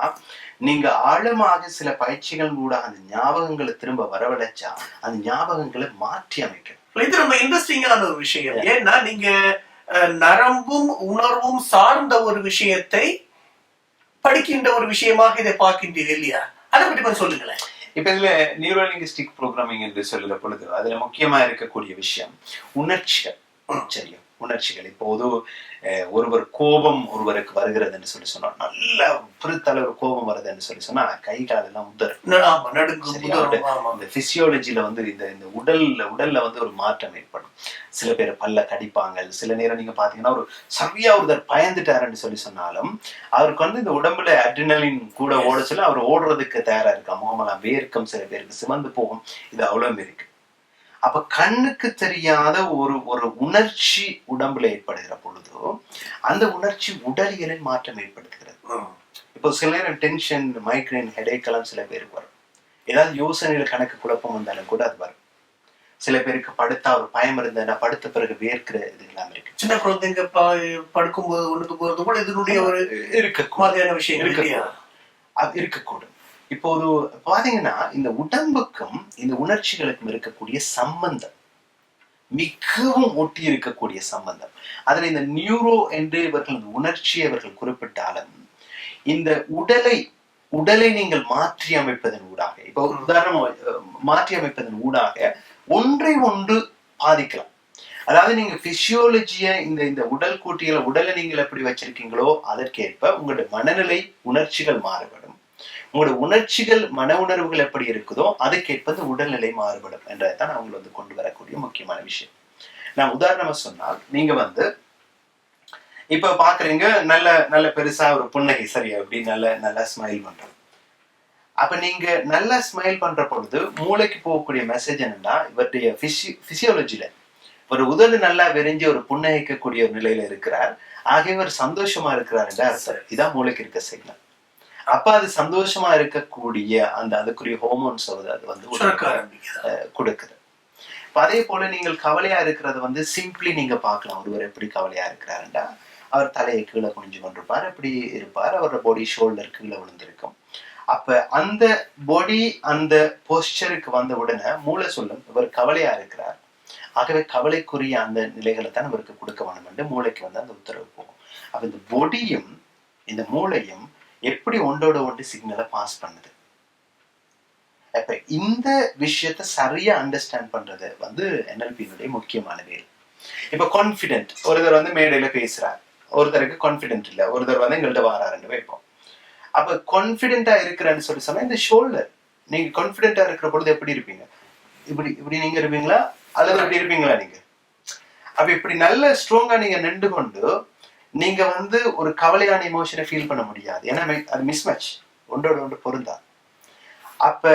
B: நீங்க ஆழமாக சில பயிற்சிகள் கூட அந்த ஞாபகங்களை திரும்ப வரவழைச்சா அந்த ஞாபகங்களை மாற்றி அமைக்கணும்.
A: இது ரொம்ப இன்ட்ரெஸ்டிங்கான ஒரு விஷயம். ஏன்னா நீங்க நரம்பும் உணர்வும் சார்ந்த ஒரு விஷயத்தை படிக்கின்ற ஒரு விஷயமாக இதை பார்க்கின்றீர்கள் இல்லையா? அதை பற்றி கொஞ்சம் சொல்லுங்களேன்.
B: இப்ப இதுல நியூரோலிங்குஸ்டிக் ப்ரோக்ராமிங் என்று சொல்லுற பொழுது அதுல முக்கியமா இருக்கக்கூடிய விஷயம் உணர்ச்சிகள். சரியா? உணர்ச்சிகள். இப்போது ஒருவர் கோபம் ஒருவருக்கு வருகிறது என்று சொன்னா, நல்ல பெருத்தளவு ஒரு கோபம் வருது என்று சொன்னா கை காலெல்லாம் இந்த பிசியோலஜில இந்த உடல்ல ஒரு மாற்றம் ஏற்படும். சில பேர் பல்ல கடிப்பாங்க. சில நேரம் நீங்க பாத்தீங்கன்னா ஒரு சரியா ஒருத்தர் பயந்துட்டாருன்னு சொன்னாலும் அவருக்கு இந்த உடம்புல அட்ரினலின் கூட ஓட சொல்ல அவர் ஓடுறதுக்கு தயாரா இருக்கா. முகமெல்லாம் வேர்க்கும், சில பேருக்கு சிவந்து போகும். இது அவ்வளவு இருக்கு. அப்ப கண்ணுக்கு தெரியாத ஒரு உணர்ச்சி உடம்புல ஏற்படுகிற பொழுதோ அந்த உணர்ச்சி உடலியலில் மாற்றம் ஏற்படுத்துகிறது. இப்போ சில நேரம் டென்ஷன், மைக்ரைன், ஹெடேக் எல்லாம் சில பேருக்கு வரும். ஏதாவது யோசனைகள் கணக்கு குழப்பம் வந்தாலும் கூட அது வரும். சில பேருக்கு படுத்தா ஒரு பயம் இருந்தா படுத்த பிறகு வேர்க்கிற இது எல்லாம் இருக்கு.
A: சின்ன குழந்தைங்க படுக்கும்போது ஒண்ணுக்கு போறது கூட இதனுடைய ஒரு மாதிரியான விஷயம்
B: இருக்கக்கூடும். இப்போது பாத்தீங்கன்னா இந்த உடம்புக்கும் இந்த உணர்ச்சிகளுக்கும் இருக்கக்கூடிய சம்பந்தம் மிகவும் ஒட்டி இருக்கக்கூடிய சம்பந்தம். அதுல இந்த நியூரோ என்று இவர்கள் உணர்ச்சியை அவர்கள் குறிப்பிட்டாலும் இந்த உடலை நீங்கள் மாற்றி அமைப்பதன் ஊடாக, இப்போ உதாரணம் மாற்றி அமைப்பதன் ஊடாக ஒன்றை ஒன்று பாதிக்கலாம். அதாவது நீங்க பிசியோலஜிய இந்த உடல் கூட்டியல உடலை நீங்கள் எப்படி வச்சிருக்கீங்களோ அதற்கேற்ப உங்களுடைய மனநிலை, உணர்ச்சிகள் மாறுபடும். உங்களோட உணர்ச்சிகள், மன உணர்வுகள் எப்படி இருக்குதோ அதுக்கேற்ப உடல்நிலை மாறுபடும் என்றதான் அவங்க கொண்டு வரக்கூடிய முக்கியமான விஷயம். நான் உதாரணமா சொன்னால், நீங்க இப்ப பாக்குறீங்க நல்ல நல்ல பெருசா ஒரு புன்னகை, சரி, அப்படி நல்ல ஸ்மைல் பண்றோம். அப்ப நீங்க நல்லா ஸ்மைல் பண்ற பொழுது மூளைக்கு போகக்கூடிய மெசேஜ் என்னன்னா, இவருடைய பிசியோலஜில ஒரு உதடு நல்லா விரிஞ்சு ஒரு புன்னகைக்கக்கூடிய ஒரு நிலையில இருக்கிறார், ஆகவே இவர் சந்தோஷமா இருக்கிறார் என்ற அர்த்தம். இதான் மூளைக்கு இருக்க சிக்னல். அப்ப அது சந்தோஷமா இருக்கக்கூடிய அந்த அதுக்குரிய ஹோமோன்ஸ் அது வந்து கொடுக்குது. அதே போல நீங்கள் கவலையா இருக்கிறது வந்து சிம்பிளி நீங்க பார்க்கலாம். ஒருவர் எப்படி கவலையா இருக்கிறாருண்டா, அவர் தலையை கீழே குனிஞ்சு கொண்டிருப்பார், எப்படி இருப்பார், அவரோட பாடி ஷோல்டர் கீழே விழுந்திருக்கும். அப்ப அந்த பாடி அந்த போஸ்டருக்கு வந்த உடனே மூளை சொல்லும் இவர் கவலையா இருக்கிறார், ஆகவே கவலைக்குரிய அந்த நிலைகளை தான் இவருக்கு கொடுக்க வேணும் என்று மூளைக்கு வந்து அந்த உத்தரவு போகும். அப்ப இந்த பொடியும் இந்த மூளையும் எப்படி ஒன்றோட ஒன்று சிக்னலை பாஸ் பண்ணுது. அப்ப இந்த விஷயத்த சரியா அண்டர்ஸ்டாண்ட் பண்றது வந்து NLP-னுடைய முக்கியமான வேலை. இப்ப கான்பிடென்ட் ஒருத்தர் வந்து மேடையில பேசுறார், ஒருத்தருக்கு கான்பிடென்ட் இல்ல, ஒருத்தர் வந்து எங்கள்கிட்ட வாராருன்னு வைப்போம். அப்ப கான்பிடென்டா இருக்கிறேன்னு சொல்லி சொன்னா இந்த ஷோல்டர், நீங்க கான்பிடென்டா இருக்கிற பொழுது எப்படி இருப்பீங்க? இப்படி இப்படி நீங்க இருப்பீங்களா அல்லது இப்படி இருப்பீங்களா நீங்க? அப்ப இப்படி நல்ல ஸ்ட்ராங்கா நீங்க நின்று கொண்டு நீங்க வந்து ஒரு கவலையான இமோஷனை ஃபீல் பண்ண முடியாது. ஏன்னா அது மிஸ்மேட்ச், ஒன்றோட ஒன்று பொருந்தா. அப்ப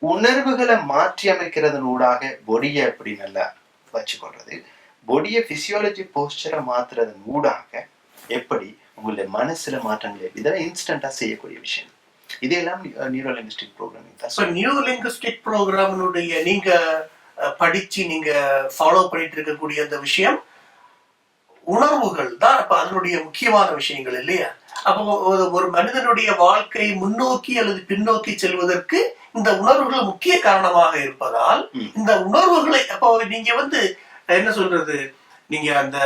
B: உணர்வுகளை மாற்றி அமைக்கிறதன் ஊடாக பொடியை எப்படி நல்லா வச்சுக்கொள்றது, பொடியை பிசியாலஜி போஸ்டரை மாத்துறதன் ஊடாக எப்படி உங்களுடைய மனசுல மாற்றங்களை இதெல்லாம் இன்ஸ்டன்டா செய்யக்கூடிய விஷயம். இதெல்லாம் நியூரோ லிங்குஸ்டிக் ப்ரோக்ராமிங் தான்.
A: நியூரோ லிங்குஸ்டிக் ப்ரோக்ராமினுடைய நீங்க படிச்சு நீங்க ஃபாலோ பண்ணிட்டு இருக்கக்கூடிய அந்த விஷயம் உணர்வுகள் தான். அப்ப அதனுடைய முக்கியமான விஷயங்கள் இல்லையா? அப்போ ஒரு மனிதனுடைய வாழ்க்கை முன்னோக்கி அல்லது பின்னோக்கி செல்வதற்கு இந்த உணர்வுகள் முக்கிய காரணமாக இருப்பதால் இந்த உணர்வுகளை அப்போ நீங்க வந்து என்ன சொல்றது, நீங்க அந்த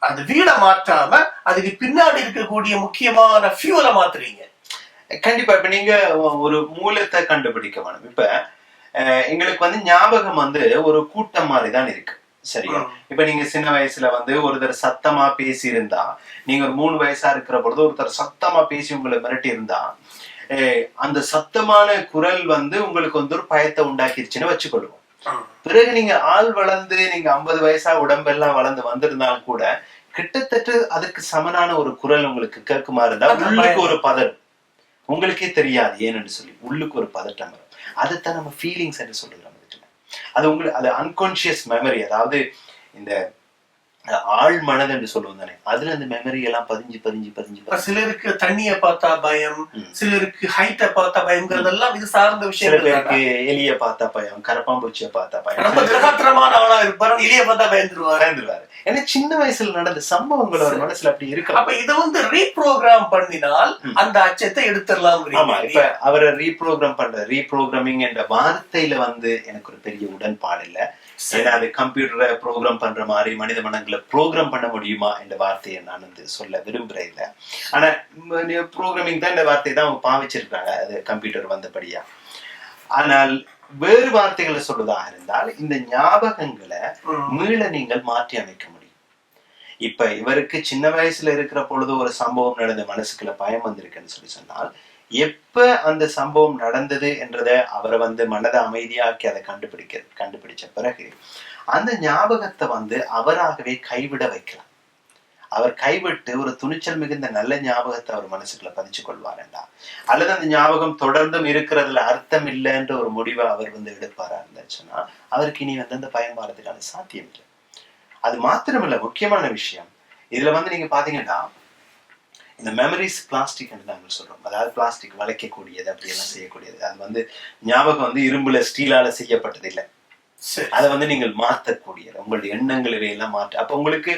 A: அந்த வீடை மாற்றாம அதுக்கு பின்னாடி இருக்கக்கூடிய முக்கியமான ஃபியூலை மாத்துறீங்க.
B: கண்டிப்பா. இப்ப நீங்க ஒரு மூலத்தை கண்டுபிடிக்க வேணும். இப்ப எங்களுக்கு வந்து ஞாபகம் வந்து ஒரு கூட்டம் மாதிரிதான் இருக்கு, சரியா? இப்ப நீங்க சின்ன வயசுல வந்து ஒருத்தர் சத்தமா பேசி இருந்தா, நீங்க ஒரு 3 வயசா இருக்கிற பொழுது ஒருத்தர் சத்தமா பேசி உங்களை மிரட்டி இருந்தா, அந்த சத்தமான குரல் வந்து உங்களுக்கு வந்து ஒரு பயத்தை உண்டாக்கிருச்சுன்னு வச்சுக்கொள்வோம். பிறகு நீங்க ஆள் வளர்ந்து நீங்க 50 வயசா உடம்பெல்லாம் வளர்ந்து வந்திருந்தாலும் கூட கிட்டத்தட்ட அதுக்கு சமனான ஒரு குரல் உங்களுக்கு கேட்குமா இருந்தா உள்ளுக்கு ஒரு பதட்டம், உங்களுக்கே தெரியாது ஏன்னு சொல்லி உள்ளுக்கு ஒரு பதட்டம் வரும். அதைத்தான் நம்ம ஃபீலிங்ஸ் என்று சொல்றோம். அது உங்களுக்கு அது அன்கான்சியஸ் மெமரி, அதாவது இந்த ஆள் மனது என்று சொல்லுவோம் தானே, அதுல அந்த மெமரி எல்லாம் பதிஞ்சு பதிஞ்சு பதிஞ்சு.
A: சிலருக்கு தண்ணிய பார்த்தா பயம், சிலருக்கு ஹைட்ட பார்த்தா பயம்ங்கிறதெல்லாம் இது சார்ந்த விஷயம்.
B: சில பேருக்கு எலிய பார்த்தா பயம், கரப்பாம்பூச்சிய பார்த்தா பயம்.
A: ரொம்ப திரகாத்திரமான ஆளா இருப்பாரு, எலிய பார்த்தா பயந்துருவாரு.
B: ஏன்னா சின்ன வயசுல நடந்த சம்பவங்கள் ஒரு மனசுல அப்படி இருக்கு.
A: அப்ப இதை வந்து ரீப்ரோகிராம் பண்ணினால் அந்த அச்சத்தை எடுத்துடலாம்.
B: ஆமா, இப்ப அவரை ரீப்ரோகிராமிங் என்ற வார்த்தையில வந்து எனக்கு ஒரு பெரிய உடன்பாடு இல்ல. ஏன்னா அது கம்ப்யூட்டரை ப்ரோக்ராம் பண்ற மாதிரி மனித மனங்களை ப்ரோக்ராம் பண்ண முடியுமா என்ற வார்த்தையை நான் வந்து சொல்ல விரும்புறேன் இல்ல. ஆனா ப்ரோக்ராமிங் தான் இந்த வார்த்தையை தான் அவங்க பாவிச்சிருக்காங்க, அது கம்ப்யூட்டர் வந்தபடியா. ஆனால் வேறு வார்த்தைகளை சொல்வதாக இருந்தால் இந்த ஞாபகங்களை மீள நீங்கள் மாற்றி அமைக்க முடியும். இப்ப இவருக்கு சின்ன வயசுல இருக்கிற பொழுது ஒரு சம்பவம் நடந்த மனசுக்குள்ள பயம் வந்திருக்குன்னு சொல்லி சொன்னால், எப்ப அந்த சம்பவம் நடந்தது என்றத அவரை வந்து மனதை அமைதியாக்கி அதை கண்டுபிடிச்ச பிறகு அந்த ஞாபகத்தை வந்து அவராகவே கைவிட வைக்கலாம். அவர் கைவிட்டு ஒரு துணிச்சல் மிகுந்த நல்ல ஞாபகத்தை அவர் மனசுக்குள்ள பதிச்சு கொள்வாருண்டா, அல்லது அந்த ஞாபகம் தொடர்ந்தும் இருக்கிறதுல அர்த்தம் இல்லைன்ற ஒரு முடிவை அவர் வந்து எடுப்பாரா இருந்துச்சுன்னா அவருக்கு இனி வந்து அந்த பயம் வரதுக்கான சாத்தியம் இல்லை. அது மாத்திரமில்ல, முக்கியமான விஷயம் இதுல வந்து நீங்க பாத்தீங்கன்னா இந்த மெமரிஸ் பிளாஸ்டிக் என்று நாங்கள் சொல்றோம். அதாவது பிளாஸ்டிக் வளைக்கக்கூடியது, அப்படியெல்லாம் செய்யக்கூடியது. அது வந்து ஞாபகம் வந்து இரும்புல ஸ்டீலால செய்யப்பட்டது இல்லை, அதை வந்து நீங்கள் மாற்றக்கூடியது. உங்களுடைய எண்ணங்கள் இவையெல்லாம் மாற்ற. அப்ப உங்களுக்கு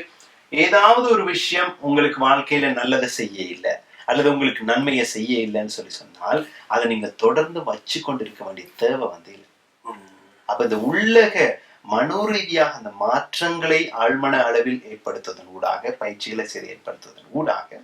B: ஏதாவது ஒரு விஷயம் உங்களுக்கு வாழ்க்கையில நல்லதை செய்ய இல்லை அல்லது உங்களுக்கு நன்மையை செய்ய இல்லைன்னு சொல்லி சொன்னால் அதை நீங்க தொடர்ந்து வச்சு கொண்டிருக்க வேண்டிய தேவை வந்து இல்லை. அப்ப இந்த உள்ளக மனோரீதியாக அந்த மாற்றங்களை ஆழ்மன அளவில் ஏற்படுத்துவதன் ஊடாக, பயிற்சிகளை சரி ஏற்படுத்துவதன் ஊடாக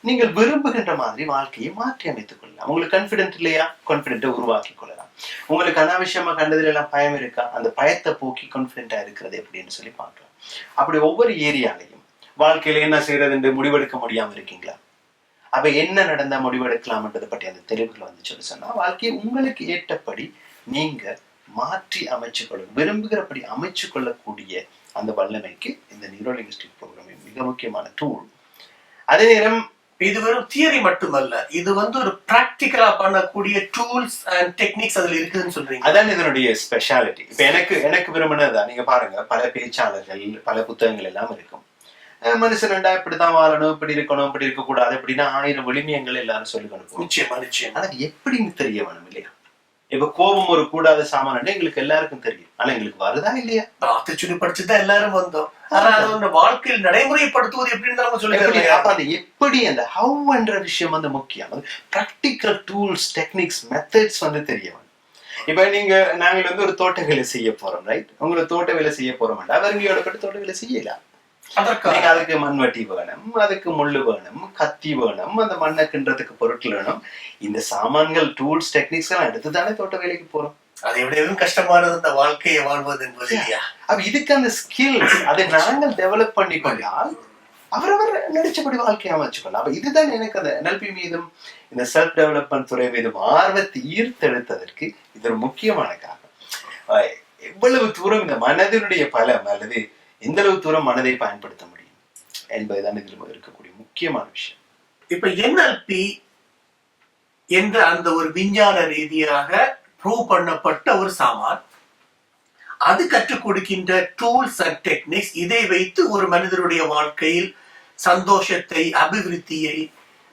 B: நீங்கள் விரும்புகின்ற மாதிரி வாழ்க்கையை மாற்றி அமைத்துக் கொள்ளலாம். உங்களுக்கு கான்பிடென்ட் இல்லையா, கான்பிடென்ட்டை உருவாக்கி கொள்ளலாம். உங்களுக்கு அனாவசியமா கண்டதுல எல்லாம் பயம் இருக்கா, அந்த பயத்தை போக்கி கான்பிடென்ட்டா இருக்கிறது எப்படின்னு சொல்லி பார்க்கலாம். அப்படி ஒவ்வொரு ஏரியாலையும் வாழ்க்கையில என்ன செய்யறது என்று முடிவெடுக்க முடியாம இருக்கீங்களா? அப்ப என்ன நடந்தா முடிவெடுக்கலாம்ன்றதை பற்றி அந்த தெளிவுகள் வந்து சொல்லி சொன்னா வாழ்க்கையை உங்களுக்கு ஏற்றபடி நீங்க மாற்றி அமைச்சு கொள்ள, விரும்புகிறபடி அமைச்சு கொள்ளக்கூடிய அந்த வல்லமைக்கு இந்த நியூரோ லிங்குஸ்டிக் ப்ரோக்ராமிங் மிக முக்கியமான டூல். அதே நேரம்
A: இது வெறும் தியரி மட்டுமல்ல, இது ஒரு பிராக்டிகலா பண்ணக்கூடிய டூல்ஸ் அண்ட் டெக்னிக்ஸ் அதுல இருக்குதுன்னு சொல்றீங்க.
B: அதான் இதனுடைய ஸ்பெஷாலிட்டி. இப்ப எனக்கு விரும்பினதுதான். நீங்க பாருங்க, பல பேச்சாளர்கள், பல புத்தகங்கள் எல்லாம் இருக்கும். மனுஷன்டா இப்படிதான் வாழணும், இப்படி இருக்கணும், இப்படி இருக்க கூடாது அப்படின்னா 1000 விளிமியங்கள் எல்லாரும் சொல்லி கொடுப்போம்.
A: நிச்சயமா நிச்சயம்.
B: ஆனா எப்படின்னு தெரிய வேணும் இல்லையா? இப்ப கோபம் ஒரு கூடாத சாமான் எங்களுக்கு எல்லாருக்கும் தெரியும். ஆனா எங்களுக்கு வருதா இல்லையா?
A: ஆத்திச்சுடி படிச்சுதான் எல்லாரும் வந்தோம். ஆனா அது வாழ்க்கையில் நடைமுறைப்படுத்துவது எப்படின்னு நம்ம சொல்லி
B: அப்ப அது எப்படி அந்த ஹவ் என்ற விஷயம் முக்கியம். அது பிராக்டிக்கல் டூல்ஸ், டெக்னிக்ஸ், மெத்தட்ஸ் தெரிய வேணும். இப்ப நாங்கள் ஒரு தோட்ட வேலை செய்ய போறோம், ரைட்? உங்களுக்கு தோட்ட வேலை செய்ய போறோம், அவங்களோட பட்டு தோட்ட வேலை செய்யலாம். அதுக்கு மண்வெட்டி வேணும், அதுக்கு முள்ளு வேணும், கத்தி வேணும், அந்த மண்ணை கின்றதுக்கு பொருட்கள் வேணும். இந்த சாமான்கள், டூல்ஸ், டெக்னிக்ஸ் எல்லாம் எடுத்துதானே தோட்ட வேலைக்கு போறோம்.
A: அதை விடவும் கஷ்டமானது இந்த வாழ்க்கையை வாழ்வது என்பது.
B: அப்ப இதுக்கு அந்த ஸ்கில்ஸ் அதை நாங்கள் டெவலப் பண்ணி கொண்டால் அவரவர் நடிச்சபடி வாழ்க்கையை அமைச்சுக்கொள்ளலாம். அப்ப இதுதான் எனக்கு அந்த NLP மீதும் இந்த செல்ஃப் டெவலப்மெண்ட் துறை மீதும் ஆர்வத்தை ஈர்த்தெடுத்ததற்கு இது ஒரு முக்கியமான காரணம். எவ்வளவு தூரம் இந்த மனதினுடைய பலம் அல்லது எந்த அளவு தூரம் மனதை பயன்படுத்த முடியும் என்பதுதான் இதில் இருக்கக்கூடிய முக்கியமான விஷயம்.
A: இப்ப NLP என்ற அந்த ஒரு விஞ்ஞான ரீதியாக ப்ரூவ் பண்ணப்பட்ட ஒரு சாமான், அது கற்றுக் கொடுக்கின்ற டூல்ஸ் அண்ட் டெக்னிக்ஸ், இதை வைத்து ஒரு மனிதனுடைய வாழ்க்கையில் சந்தோஷத்தை, அபிவிருத்தியை,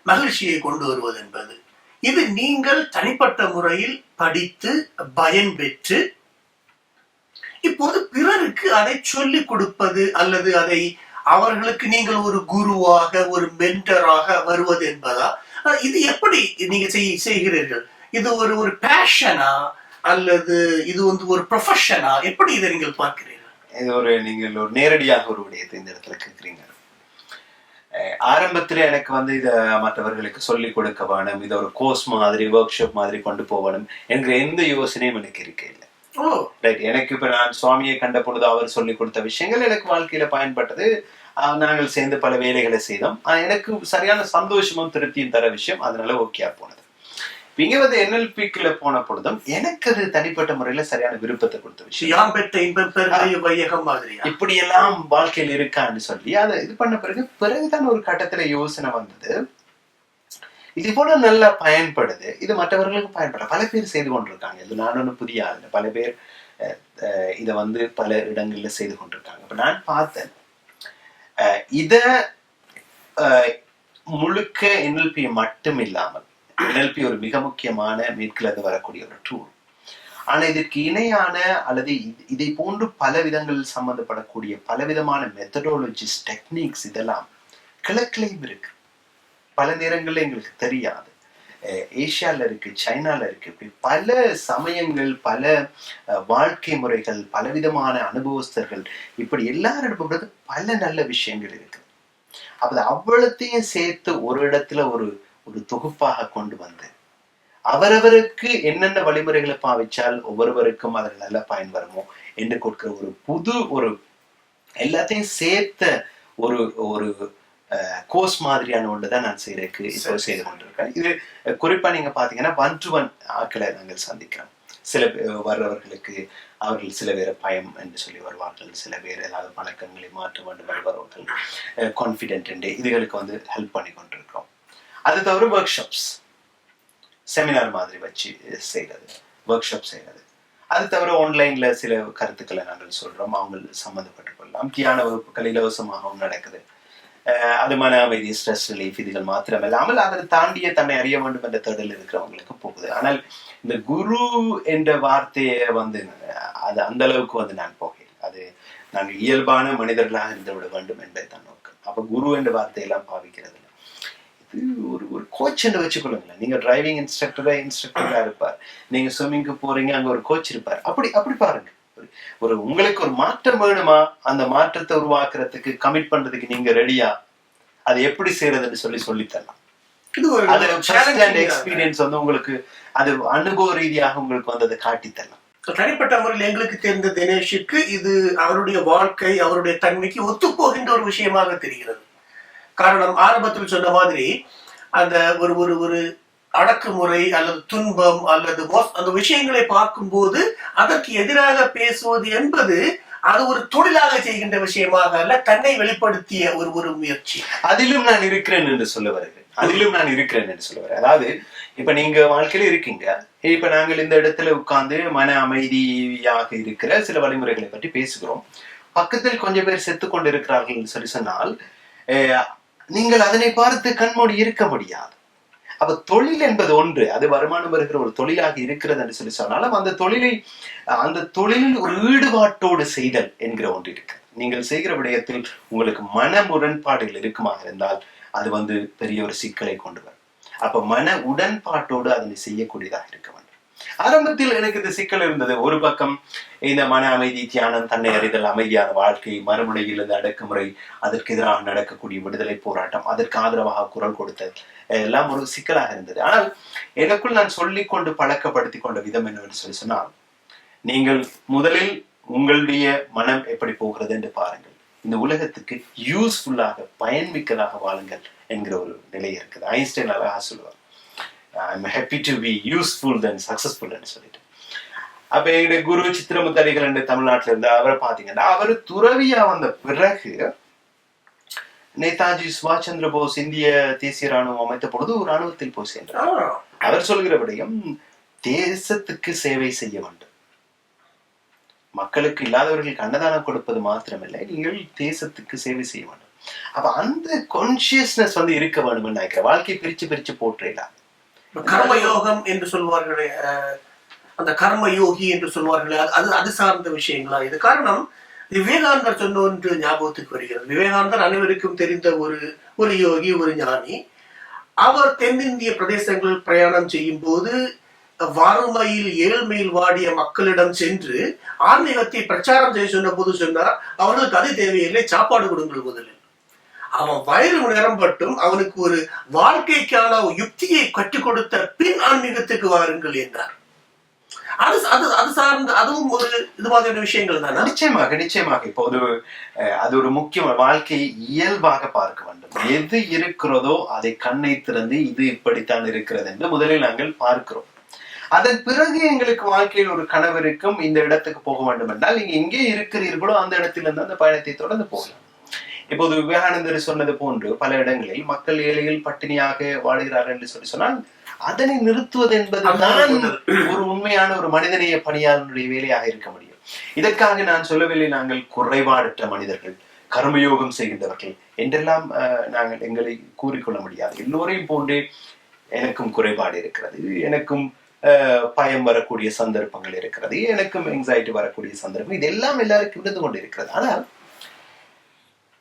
A: மகிழ்ச்சியை கொண்டு வருவது என்பது, இது நீங்கள் தனிப்பட்ட முறையில் படித்து பயன் பெற்று இப்போது பிறருக்கு அதை சொல்லிக் கொடுப்பது அல்லது அதை அவர்களுக்கு நீங்கள் ஒரு குருவாக, ஒரு மென்டராக வருவது என்பதா? இது எப்படி நீங்க செய்கிறீர்கள்? இது ஒரு பேஷனா அல்லது இது ஒரு ப்ரொஃபஷனா? எப்படி இதை நீங்கள் பார்க்கிறீர்கள்?
B: இது நீங்கள் நேரடியாக ஒரு விடயத்தை இந்த இடத்துல கேட்கிறீங்க. ஆரம்பத்துல எனக்கு இத மற்றவர்களுக்கு சொல்லிக் கொடுக்க வேணும், இதை ஒரு கோர்ஸ் மாதிரி, ஒர்க் ஷாப் மாதிரி கொண்டு போகணும் என்ற எந்த யோசனையும் எனக்கு இருக்க இல்லை. எனக்கு இப்ப நான் சுவாமியை கண்ட பொழுது அவர் சொல்லிக் கொடுத்த விஷயங்கள் எனக்கு வாழ்க்கையில பயன்பட்டது. நாங்கள் சேர்ந்து பல வேலைகளை செய்தோம். எனக்கு சரியான சந்தோஷமும் திருப்தியும் தர விஷயம். அதனால ஓகே போனது. இங்க NLPக்குள்ள போன பொழுதும் எனக்கு அது தனிப்பட்ட முறையில சரியான விருப்பத்தை கொடுத்த விஷயம். இப்படி எல்லாம் வாழ்க்கையில் இருக்கான்னு சொல்லி அதை இது பண்ண பிறகுதான் ஒரு கட்டத்துல யோசனை வந்தது, இது போல நல்லா பயன்படுது, இது மற்றவர்களுக்கு பயன்பட பல பேர் செய்து கொண்டிருக்காங்க. இது நான் ஒண்ணு புதிய ஆள், பல பேர் இத பல இடங்கள்ல செய்து கொண்டிருக்காங்க. இப்ப நான் பார்த்தேன், இத முழுக்க NLP மட்டும் இல்லாமல், NLP ஒரு மிக முக்கியமான மேற்கிலிருந்து வரக்கூடிய ஒரு டூல். ஆனா இதற்கு இணையான அல்லது இதை போன்று பல விதங்களில் சம்பந்தப்படக்கூடிய பலவிதமான மெத்தடாலஜிஸ், டெக்னிக்ஸ் இதெல்லாம் கிழக்கிலையும் இருக்கு. பல நேரங்கள்ல எங்களுக்கு தெரியாது. ஏசியால இருக்கு, சைனால இருக்கு. இப்படி பல சமயங்கள், பல வாழ்க்கை முறைகள், பலவிதமான அனுபவஸ்தர்கள், இப்படி எல்லாரும் பல நல்ல விஷயங்கள் இருக்கு. அப்ப அவ்வளத்தையும் சேர்த்து ஒரு இடத்துல ஒரு தொகுப்பாக கொண்டு வந்து அவரவருக்கு என்னென்ன வழிமுறைகளை பாவிச்சால் ஒவ்வொருவருக்கும் அதில் நல்ல பயன் வருமோ என்று கொடுக்கிற ஒரு புது எல்லாத்தையும் சேர்த்த ஒரு கோர்ஸ் மாதிரியான ஒன்றுதான் நான் இப்போ செய்து கொண்டிருக்கேன். இது குறிப்பா நீங்க பாத்தீங்கன்னா 1-to-1 ஆட்களை நாங்கள் சந்திக்கிறோம். சில வர்றவர்களுக்கு அவர்கள் சில பேர் பயம் என்று சொல்லி வருவார்கள், சில பேர் ஏதாவது பழக்கங்களை மாற்ற வேண்டும் வருபவர்கள், கான்ஃபிடென்ட் என்று இதுகளுக்கு ஹெல்ப் பண்ணி கொண்டிருக்கிறோம். அது தவிர ஒர்க் ஷாப்ஸ், செமினார் மாதிரி வச்சு செய்யறது, ஒர்க் ஷாப் செய்யறது. அது தவிர ஆன்லைன்ல சில கருத்துக்களை நாங்கள் சொல்றோம், அவங்க சம்மந்தப்பட்டுக் கொள்ளலாம். தியான வகுப்புகள் இலவசமாகவும் நடக்குது. அது மன அமைதி, ஸ்ட்ரெஸ் ரிலீஃப் இதுகள் மாத்திரமில்லாமல் அதை தாண்டிய தன்னை அறிய வேண்டும் என்ற தேடல் இருக்கிறவங்களுக்கு போகுது. ஆனால் இந்த குரு என்ற வார்த்தையை அது அந்த அளவுக்கு நான் போகிறேன். அது நாங்கள் இயல்பான மனிதர்களாக இருந்து விட வேண்டும் என்பதை தான் நோக்கம். அப்ப குரு என்ற வார்த்தையெல்லாம் பாவிக்கிறது இது ஒரு கோச் என்று வச்சுக்கொள்ளுங்களேன். நீங்க டிரைவிங் இன்ஸ்ட்ரக்டரா இருப்பார், நீங்க ஸ்விம்மிங்க்கு போறீங்க, அங்க ஒரு கோச் இருப்பார். அப்படி பாருங்க, உங்களுக்கு ஒரு மாற்றம் வேணுமா, அந்த மாற்றத்தை உருவாக்குறதுக்கு கமிட் பண்றதுக்கு நீங்க ரெடியா, அது எப்படி செய்யறதுன்னு சொல்லித்தரலாம். எக்ஸ்பீரியன்ஸ் உங்களுக்கு அது அனுபவ ரீதியாக உங்களுக்கு அதை காட்டித்தரலாம்.
A: தனிப்பட்ட முறையில் எங்களுக்கு தெரிந்த தினேஷுக்கு இது அவருடைய வாழ்க்கை, அவருடைய தன்மைக்கு ஒத்து போகின்ற ஒரு விஷயமாக தெரிகிறது. காரணம், ஆரம்பத்தில் சொன்ன மாதிரி அந்த ஒரு அடக்குமுறை அல்லது துன்பம் அல்லது அந்த விஷயங்களை பார்க்கும்போது அதற்கு எதிராக பேசுவது என்பது அது ஒரு தொழிலாக செய்கின்ற விஷயமாக அல்ல, தன்னை வெளிப்படுத்திய ஒரு முயற்சி.
B: அதிலும் நான் இருக்கிறேன் என்று சொல்ல வருகிறேன். அதிலும் நான் இருக்கிறேன் என்று சொல்லுவேன். அதாவது இப்ப நீங்க வாழ்க்கையில இருக்கீங்க, இப்ப நாங்கள் இந்த இடத்துல உட்கார்ந்து மன அமைதியாக இருக்கிற சில வழிமுறைகளை பற்றி பேசுகிறோம். பக்கத்தில் கொஞ்சம் பேர் செத்து கொண்டு இருக்கிறார்கள் என்று சொல்லி சொன்னால் நீங்கள் அதனை பார்த்து கண்மூடி இருக்க முடியாது. அப்ப தொழில் என்பது ஒன்று, அது வருமானம் வருகிற ஒரு தொழிலாக இருக்கிறது என்று சொல்லி சொன்னாலும் அந்த தொழிலில் ஒரு ஈடுபாட்டோடு செய்தல் என்கிற ஒன்று இருக்கு. நீங்கள் செய்கிற விடயத்தில் உங்களுக்கு மன முரண்பாடுகள் இருக்குமாக இருந்தால் அது பெரிய ஒரு சிக்கலை கொண்டு வரும். அப்ப மன உடன்பாட்டோடு அதனை செய்யக்கூடியதாக இருக்க வேண்டும். ஆரம்பத்தில் எனக்கு இந்த சிக்கல் இருந்தது. ஒரு பக்கம் இந்த மன அமைதி, தியானம், தன்னை அறிதல், அமைதியான வாழ்க்கை, மறுமுனையில் இந்த அடக்குமுறை, அதற்கு எதிராக நடக்கக்கூடிய விடுதலை போராட்டம், அதற்கு ஆதரவாக குரல் கொடுத்தல் எல்லாம் ஒரு சிக்கலாக இருந்தது. ஆனால் எனக்குள் நான் சொல்லிக் கொண்டு பழக்கப்படுத்திக் கொண்ட விதம் என்னவென்று சொல்லி சொன்னால், நீங்கள் முதலில் உங்களுடைய மனம் எப்படி போகிறது என்று பாருங்கள். இந்த உலகத்துக்கு யூஸ்ஃபுல்லாக, பயன்மிக்கதாக வாழுங்கள் என்கிற ஒரு நிலை இருக்குது. ஐன்ஸ்டைன் அழகா சொல்லுவார், I'm happy to be useful than successful என்று சொல்லிட்டு. அப்ப எங்களுடைய குரு சித்திரமுத்தடிகள் என்று தமிழ்நாட்டில இருந்து அவரை பாத்தீங்கன்னா, அவர் துறவியா வந்த பிறகு நேதாஜி சுபாஷ் சந்திர போஸ் இந்திய தேசிய ராணுவம் அமைத்த பொழுது ஒரு ராணுவத்தில் போய் சென்றார். அவர் சொல்கிறபடியும் தேசத்துக்கு சேவை செய்ய வேண்டும். மக்களுக்கு இல்லாதவர்களுக்கு அன்னதானம் கொடுப்பது மாத்திரமில்லை, நீங்கள் தேசத்துக்கு சேவை செய்ய வேண்டும். அப்ப அந்த கான்சியஸ்னஸ் இருக்க வேண்டும் நினைக்கிறேன். வாழ்க்கையை பிரிச்சு போற்றலாம்.
A: கர்மயோகம் என்று சொல்வார்களே, அந்த கர்ம யோகி என்று சொல்வார்களே, அது சார்ந்த விஷயங்களா இது? காரணம், விவேகானந்தர் சொன்ன ஒன்று ஞாபகத்துக்கு வருகிறது. விவேகானந்தர் அனைவருக்கும் தெரிந்த ஒரு யோகி, ஒரு ஞானி. அவர் தென்னிந்திய பிரதேசங்கள் பிரயாணம் செய்யும் போது வறுமையில் ஏழ்மையில் வாடிய மக்களிடம் சென்று ஆன்மீகத்தை பிரச்சாரம் செய்ய சொன்ன போது சொன்னார், அவர்களுக்கு அது தேவையில்லை, சாப்பாடு கொடுங்கள் முதலில். அவன் வயிறு நிரம்பட்டும், அவனுக்கு ஒரு வாழ்க்கைக்கான யுக்தியை கற்றுக் கொடுத்த பின் ஆன்மீகத்துக்கு வாருங்கள் என்றார். அது சார்ந்த அதுவும் ஒரு இது மாதிரியான விஷயங்கள் தான்.
B: நிச்சயமாக இப்போது அது ஒரு முக்கிய வாழ்க்கை இயல்பாக பார்க்க வேண்டும். எது இருக்கிறதோ அதை கண்ணை திறந்து இது இப்படித்தான் இருக்கிறது என்று முதலில் நாங்கள் பார்க்கிறோம். அதன் பிறகு எங்களுக்கு வாழ்க்கையில் ஒரு கனவு இருக்கும், இந்த இடத்துக்கு போக வேண்டும் என்றால் நீங்க எங்கே இருக்கிறீர்களோ அந்த இடத்திலிருந்து அந்த பயணத்தை தொடர்ந்து போகலாம். இப்போது விவேகானந்தர் சொன்னது போன்று பல இடங்களில் மக்கள் ஏழைகள் பட்டினியாக வாழுகிறார்கள் என்று சொன்னால் அதனை நிறுத்துவது என்பதுதான் ஒரு உண்மையான ஒரு மனிதநேய பணியாளனுடைய வேலையாக இருக்க முடியும். இதற்காக நான் சொல்லவில்லை நாங்கள் குறைபாடற்ற மனிதர்கள், கர்மயோகம் செய்கின்றவர்கள் என்றெல்லாம் நாங்கள் எங்களை கூறிக்கொள்ள முடியாது. எல்லோரையும் போன்றே எனக்கும் குறைபாடு இருக்கிறது, எனக்கும் பயம் வரக்கூடிய சந்தர்ப்பங்கள் இருக்கிறது, எனக்கும் எங்ஸைட்டி வரக்கூடிய சந்தர்ப்பம், இதெல்லாம் எல்லாருக்கும் இருந்து கொண்டு இருக்கிறது. ஆனால்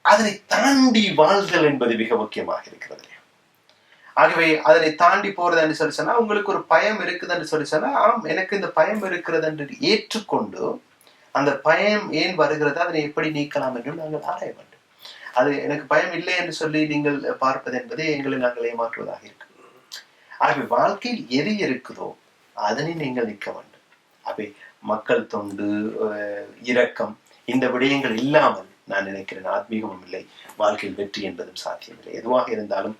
B: அதனை தாண்டி வாழ்தல் என்பது மிக முக்கியமாக இருக்கிறது. ஆகவே அதனை தாண்டி போறது என்று சொல்லி சொன்னா, உங்களுக்கு ஒரு பயம் இருக்குது என்று சொல்லி சொன்னா, எனக்கு இந்த பயம் இருக்கிறது என்று ஏற்றுக்கொண்டு அந்த பயம் ஏன் வருகிறது, அதனை எப்படி நீக்கலாம் என்று நாங்கள் ஆராய வேண்டும். அது எனக்கு பயம் இல்லை என்று சொல்லி நீங்கள் பார்ப்பது என்பதை எங்களை நாங்கள் ஏமாற்றுவதாக இருக்கு. ஆகவே வாழ்க்கையில் எது இருக்குதோ அதனை நீங்கள் நிற்க வேண்டும். ஆகவே மக்கள் தொண்டு, இரக்கம், இந்த விடயங்கள் இல்லாமல் நான் நினைக்கிறேன் ஆத்மீகமும் இல்லை, வாழ்க்கையில் வெற்றி என்பதும் சாத்தியமில்லை. எதுவாக இருந்தாலும்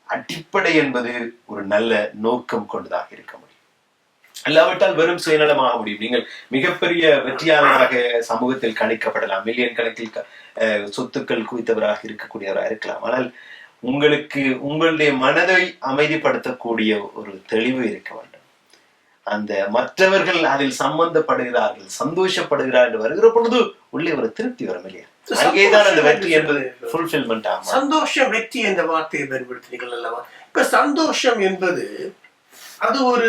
B: அடிப்படை என்பது ஒரு நல்ல நோக்கம் கொண்டதாக இருக்க முடியும். அல்லாவிட்டால் வெறும் சுயநலமாக முடியும். நீங்கள் மிகப்பெரிய வெற்றியாளராக சமூகத்தில் கணிக்கப்படலாம், மில்லியன் கணக்கில் சொத்துக்கள் குவித்தவராக இருக்கக்கூடியவராக இருக்கலாம். ஆனால் உங்களுக்கு உங்களுடைய மனதை அமைதிப்படுத்தக்கூடிய ஒரு தெளிவு இருக்க வேண்டும். அந்த மற்றவர்கள் அதில் சம்பந்தப்படுகிறார்கள், சந்தோஷப்படுகிறார்கள் என்று வருகிற பொழுது உள்ளே ஒரு திருப்தி வரும் இல்லையா? அங்கேதான் அந்த வெற்றி என்பது ஃபுல்ஃபில்மெண்ட் ஆகும்.
A: சந்தோஷம், வெற்றி என்ற வார்த்தையை பயன்படுத்தினீர்கள் அல்லவா? இப்ப சந்தோஷம் என்பது அது ஒரு